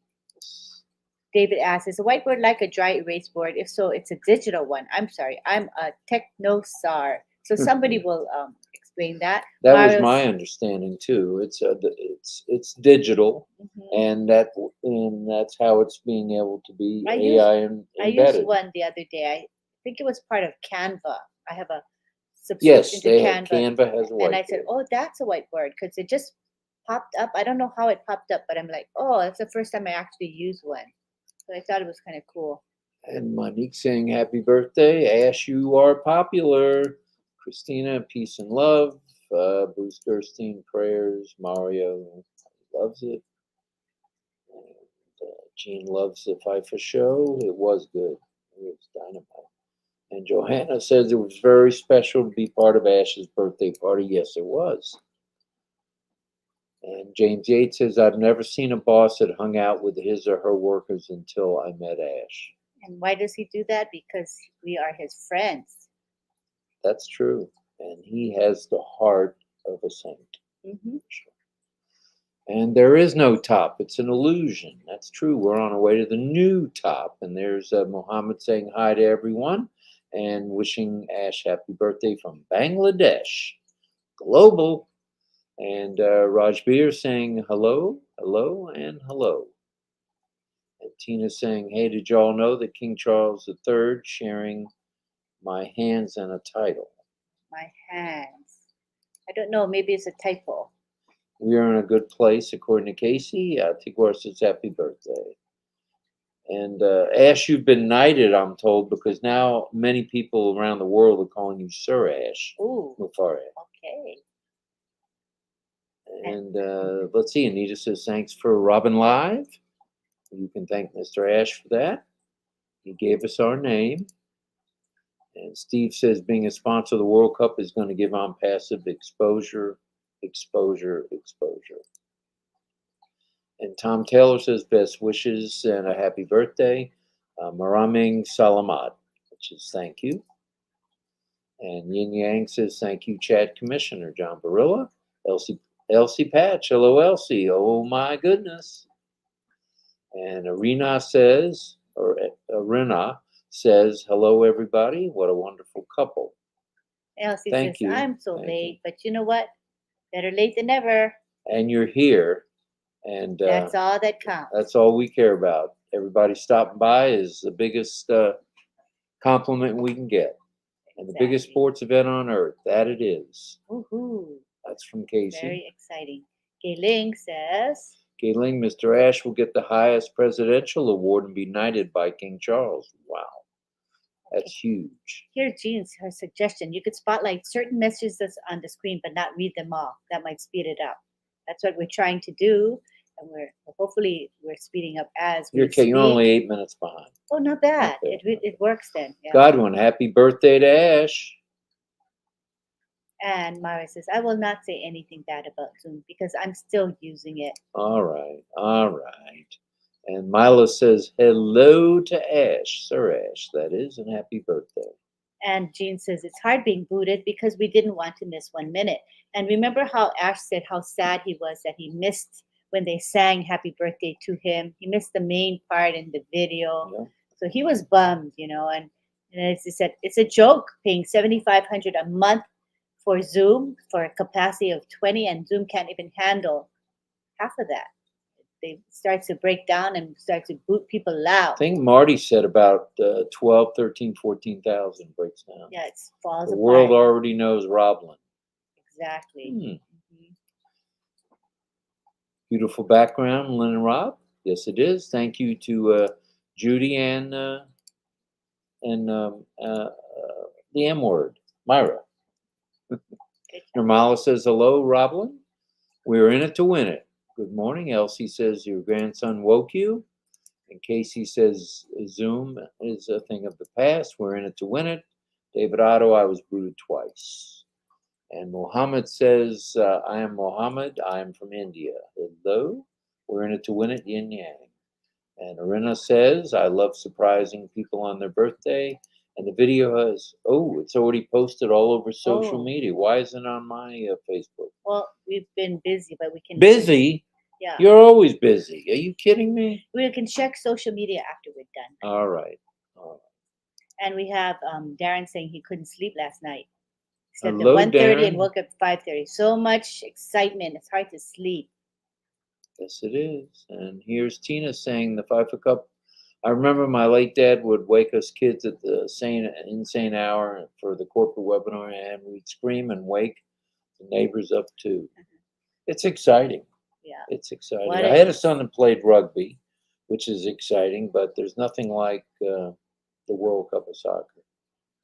Speaker 1: David asks, is a whiteboard like a dry erase board? If so, it's a digital one. I'm sorry, I'm a technosar. So somebody will explain that.
Speaker 2: That was
Speaker 1: Mario's-
Speaker 2: my understanding too. It's digital,
Speaker 1: Mhm.
Speaker 2: and that's how it's being able to be
Speaker 1: I
Speaker 2: AI
Speaker 1: I
Speaker 2: embedded.
Speaker 1: used one the other day. I think it was part of Canva. I have a
Speaker 2: Yes,
Speaker 1: subscription to
Speaker 2: Canva has a whiteboard.
Speaker 1: and I said, oh, that's a whiteboard because it just popped up. I don't know how it popped up, but I'm like, oh, that's the first time I actually used one. So I thought it was kind of cool.
Speaker 2: And Monique saying happy birthday. Ash, you are popular. Christina, peace and love. Bruce Gerstein, prayers. Mario loves it. And Jean loves the FIFA show. It was good. It was dynamite. And Johanna says it was very special to be part of Ash's birthday party. Yes, it was. And James Yates says, I've never seen a boss that hung out with his or her workers until I met Ash.
Speaker 1: And why does he do that? Because we are his friends.
Speaker 2: That's true. And he has the heart of a saint.
Speaker 1: Mm-hmm.
Speaker 2: And there is no top. It's an illusion. That's true. We're on our way to the new top. And there's Mohammed saying hi to everyone and wishing Ash happy birthday from Bangladesh. Global. And Rajbir saying hello, hello, and hello. And Tina saying, hey, did y'all know that King Charles III sharing my hands and a title?
Speaker 1: My hands. I don't know. Maybe it's a typo.
Speaker 2: We are in a good place, according to Casey. Tigor says happy birthday. And Ash, you've been knighted, I'm told, because now many people around the world are calling you Sir Ash.
Speaker 1: Ooh.
Speaker 2: Mufare.
Speaker 1: Okay.
Speaker 2: And let's see, Anita says thanks for RobLynn Live. You can thank Mr. Ash for that. He gave us our name. And Steve says being a sponsor of the World Cup is going to give on passive exposure. And Tom Taylor says best wishes and a happy birthday. Maraming Salamat, which is thank you. And Yin Yang says thank you, Chad Commissioner John Barilla. Elsie Patch, hello Elsie. Oh my goodness. And Arena says hello everybody. What a wonderful couple.
Speaker 1: Elsie
Speaker 2: Thank
Speaker 1: says,
Speaker 2: you.
Speaker 1: I'm so
Speaker 2: Thank
Speaker 1: late,
Speaker 2: you.
Speaker 1: but you know what? Better late than never.
Speaker 2: And you're here. And
Speaker 1: That's all that counts.
Speaker 2: that's all we care about. Everybody stopping by is the biggest compliment we can get. And the biggest
Speaker 1: Exactly.
Speaker 2: sports event on earth. That it is.
Speaker 1: Woohoo.
Speaker 2: That's from Casey.
Speaker 1: Very exciting. Gayling says,
Speaker 2: Gayling, Mr. Ash will get the highest presidential award and be knighted by King Charles. Wow. That's huge.
Speaker 1: here's Jean's her suggestion. You could spotlight certain messages on the screen, but not read them all. That might speed it up. That's what we're trying to do. And hopefully we're speeding up as we speak.
Speaker 2: You're only 8 minutes behind.
Speaker 1: Oh, not bad.
Speaker 2: Okay.
Speaker 1: It works then. Yeah.
Speaker 2: Godwin, happy birthday to Ash.
Speaker 1: And Mara says, I will not say anything bad about Zoom because I'm still using it.
Speaker 2: All right. And Mila says, hello to Ash, Sir Ash, that is, and happy birthday.
Speaker 1: And Jean says it's hard being booted because we didn't want to miss 1 minute. And remember how Ash said how sad he was that he missed when they sang happy birthday to him. He missed the main part in the video.
Speaker 2: Yeah.
Speaker 1: So he was bummed, and as he said, it's a joke paying $7,500 a month for Zoom for a capacity of 20, and Zoom can't even handle half of that. They start to break down and start to boot people loud.
Speaker 2: I think Marty said about 12, 13, 14,000 breaks down.
Speaker 1: Yeah, it falls
Speaker 2: The
Speaker 1: apart.
Speaker 2: world already knows RobLynn.
Speaker 1: Exactly. Mhm.
Speaker 2: Beautiful background, Lynn and Rob. Yes, it is. Thank you to Judy and the M word, Myra. Nirmala says, hello, RobLynn. We're in it to win it. Good morning. Elsie says, your grandson woke you. And Casey says, Zoom is a thing of the past. We're in it to win it. David Otto, I was booted twice. And Mohammed says, I am Mohammed. I am from India. Hello. We're in it to win it, yin yang. And Arina says, I love surprising people on their birthday. And the video has, it's already posted all over social media. Why isn't it on my Facebook?
Speaker 1: Well, we've been busy, but we can.
Speaker 2: Busy?
Speaker 1: Yeah.
Speaker 2: You're always busy. Are you kidding me?
Speaker 1: We can check social media after we're done.
Speaker 2: All right.
Speaker 1: And we have Darren saying he couldn't sleep last night. He slept
Speaker 2: Hello,
Speaker 1: at 1:30 and
Speaker 2: Darren.
Speaker 1: woke up at 5:30. So much excitement. It's hard to sleep.
Speaker 2: Yes, it is. And here's Tina saying the 5 foot cup. I remember my late dad would wake us kids at the insane hour for the corporate webinar, and we'd scream and wake the neighbors up too. It's exciting.
Speaker 1: Yeah.
Speaker 2: It's exciting. I had a son that played rugby, which is exciting, but there's nothing like the World Cup of soccer.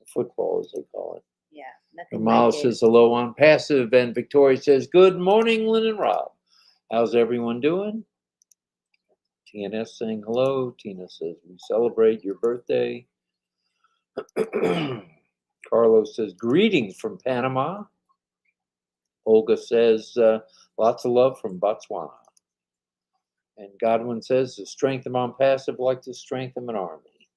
Speaker 2: Football, as they call it.
Speaker 1: Yeah. Nothing
Speaker 2: Kamala
Speaker 1: like
Speaker 2: says hello on passive, and Victoria says, good morning, Lynn and Rob. How's everyone doing? TNS saying hello. Tina says, we celebrate your birthday. Carlos says, greetings from Panama. Olga says, lots of love from Botswana. And Godwin says, the strength of on passive like the strength of an army.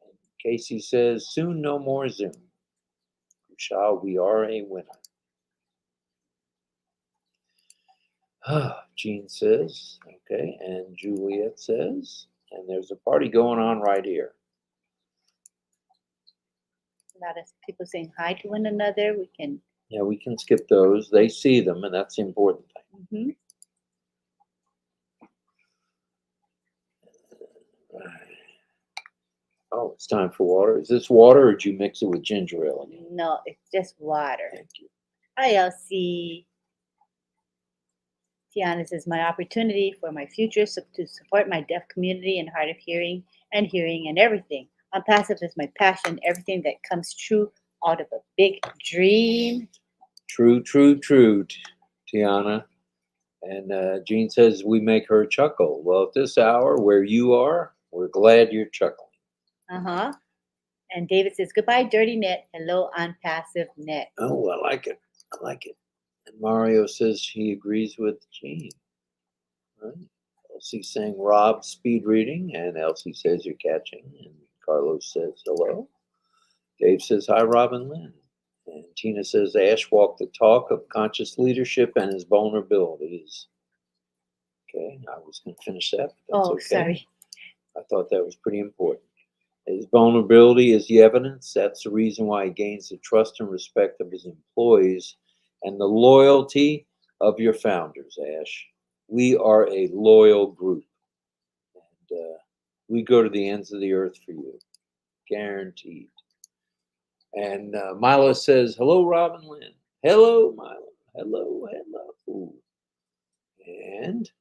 Speaker 2: And Casey says, soon no more Zoom. We are a winner. Jean says, okay, and Juliet says, and there's a party going on right here.
Speaker 1: A lot of people saying hi to one another.
Speaker 2: We can skip those. They see them, and that's the important thing. Oh, it's time for water. Is this water, or did you mix it with ginger ale again?
Speaker 1: No, it's just water.
Speaker 2: Thank you.
Speaker 1: Hi, Elsie. Tiana says, my opportunity for my future to support my deaf community and hard of hearing and everything. On passive is my passion, everything that comes true out of a big dream.
Speaker 2: True, Tiana. And Jean says, we make her chuckle. Well, at this hour, where you are, we're glad you're chuckling.
Speaker 1: Uh-huh. And David says, goodbye, dirty net. Hello, on passive net.
Speaker 2: Oh, I like it. And Mario says he agrees with Jean. Right. Elsie's saying Rob speed reading, and Elsie says you're catching, and Carlos says hello. Dave says hi, Rob and Lynn. And Tina says Ash walked the talk of conscious leadership and his vulnerabilities. Okay, I was going to finish that, but that's okay.
Speaker 1: Sorry.
Speaker 2: I thought that was pretty important. His vulnerability is the evidence. That's the reason why he gains the trust and respect of his employees and the loyalty of your founders, Ash. We are a loyal group. And we go to the ends of the earth for you. Guaranteed. And Mila says, hello, Rob and Lynn. Hello, Mila. Hello. And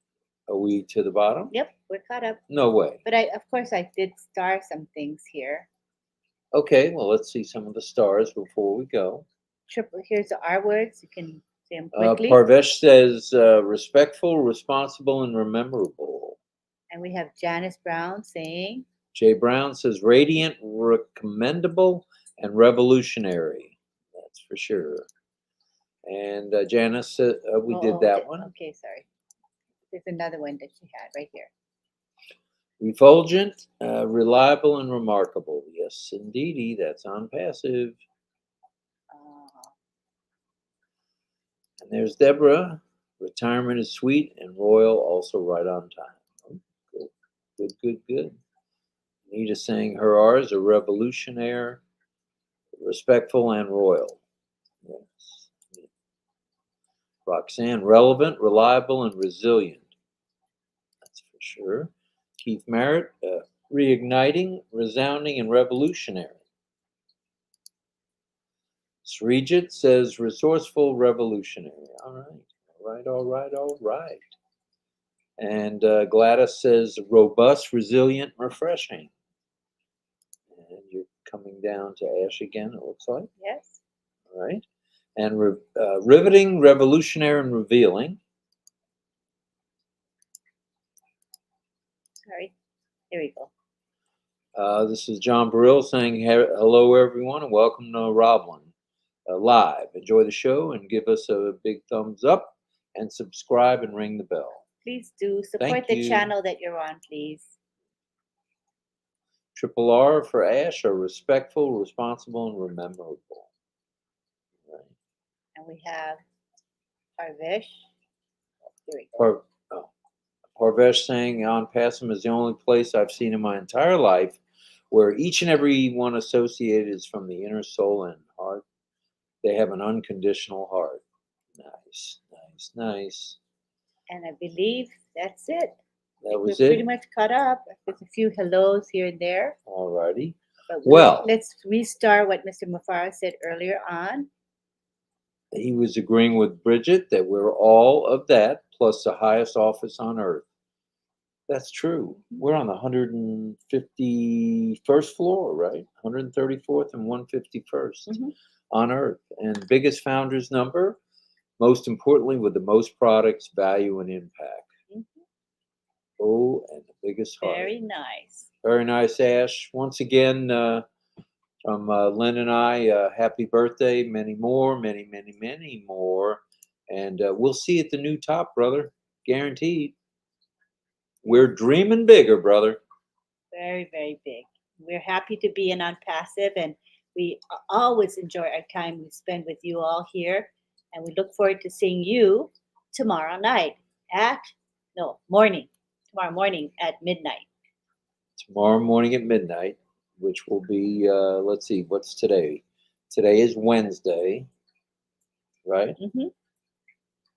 Speaker 2: are we to the bottom?
Speaker 1: Yep, we're caught up.
Speaker 2: No way.
Speaker 1: But of course, I did star some things here.
Speaker 2: Okay, well, let's see some of the stars before we go.
Speaker 1: Here's the R words. You can say them quickly.
Speaker 2: Parvesh says, respectful, responsible, and rememberable.
Speaker 1: And we have Janice Brown saying.
Speaker 2: Jay Brown says, radiant, recommendable, and revolutionary. That's for sure. And Janice said, we did that one.
Speaker 1: Okay, sorry. There's another one that she had right here.
Speaker 2: Refulgent, reliable, and remarkable. Yes, indeedy. That's on passive. And there's Deborah. Retirement is sweet and royal, also right on time. Oh, good, good, good, good. Anita saying her R's are revolutionary, respectful, and royal. Yes. Roxanne, relevant, reliable, and resilient. That's for sure. Keith Merritt, reigniting, resounding, and revolutionary. Srijit says resourceful, revolutionary. All right, all right, all right, all right. And Gladys says robust, resilient, refreshing. And you're coming down to Ash again, it looks like.
Speaker 1: Yes.
Speaker 2: All right. And riveting, revolutionary, and revealing.
Speaker 1: Sorry. Here we go.
Speaker 2: This is John Burrill saying hello, everyone, and welcome to RobLynn Live. Enjoy the show and give us a big thumbs up and subscribe and ring the bell.
Speaker 1: Please do support
Speaker 2: Thank
Speaker 1: the
Speaker 2: you.
Speaker 1: channel that you're on, please.
Speaker 2: Triple R for Ash are respectful, responsible, and memorable. Right.
Speaker 1: And we have Parvesh. Here we go.
Speaker 2: Parvesh saying on Passam is the only place I've seen in my entire life where each and every one associated is from the inner soul and heart. They have an unconditional heart. Nice, nice, nice.
Speaker 1: And I believe that's it.
Speaker 2: That was
Speaker 1: We're
Speaker 2: it.
Speaker 1: pretty much caught up. There's a few hellos here and there.
Speaker 2: All righty.
Speaker 1: But
Speaker 2: Well,
Speaker 1: let's restart what Mr. Mufara said earlier on.
Speaker 2: he was agreeing with Bridget that we're all of that, plus the highest office on earth. That's true. We're on the 151st floor, right? 134th and 151st on earth. And biggest founders number, most importantly, with the most products, value, and impact. Oh, and the biggest heart.
Speaker 1: Very nice.
Speaker 2: Very nice, Ash. Once again, from Lynn and I, happy birthday. Many more, many, many, many more. And we'll see you at the new top, brother. Guaranteed. We're dreaming bigger, brother.
Speaker 1: Very, very big. We're happy to be in on passive, and we always enjoy our time we spend with you all here. And we look forward to seeing you tomorrow night tomorrow morning at midnight.
Speaker 2: Tomorrow morning at midnight, which will be, let's see, what's today? Today is Wednesday, right?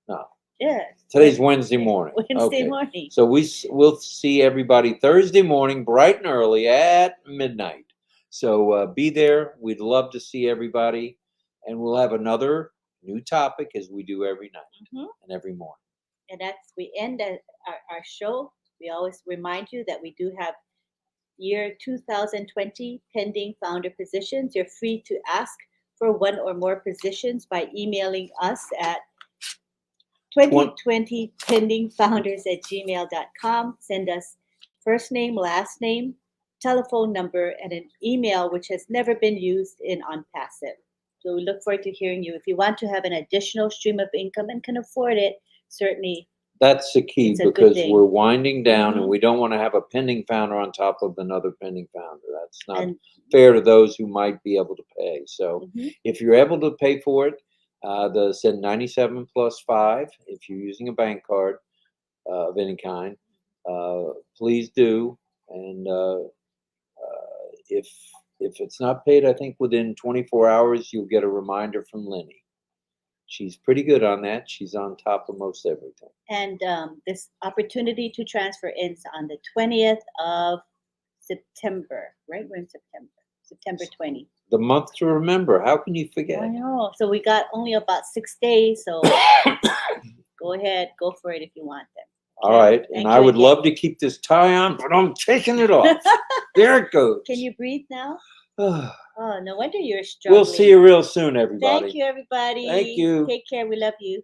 Speaker 2: No.
Speaker 1: Yes.
Speaker 2: Today's Wednesday morning.
Speaker 1: Wednesday morning.
Speaker 2: So we'll see everybody Thursday morning, bright and early at midnight. So be there. We'd love to see everybody. And we'll have another new topic as we do every night and every morning.
Speaker 1: And we end our show. We always remind you that we do have year 2020 pending founder positions. You're free to ask for one or more positions by emailing us at 2020pendingfounders@gmail.com. Send us first name, last name, telephone number, and an email which has never been used on passive. So we look forward to hearing you. If you want to have an additional stream of income and can afford it, certainly.
Speaker 2: That's the key, because we're winding down and we don't want to have a pending founder on top of another pending founder. That's not fair to those who might be able to pay. So if you're able to pay for it, send 97 plus 5 if you're using a bank card of any kind. Please do. And if it's not paid, I think within 24 hours, you'll get a reminder from Lenny. She's pretty good on that. She's on top of most everything.
Speaker 1: And this opportunity to transfer ends on the 20th of September, right? We're in September 20.
Speaker 2: The month to remember. How can you forget?
Speaker 1: I know. So we got only about 6 days. So go ahead, go for it if you want them.
Speaker 2: All right. And I would love to keep this tie on, but I'm taking it off. There it goes.
Speaker 1: Can you breathe now? Oh, no wonder you're struggling.
Speaker 2: We'll see you real soon, everybody.
Speaker 1: Thank you, everybody.
Speaker 2: Thank you.
Speaker 1: Take care. We love you.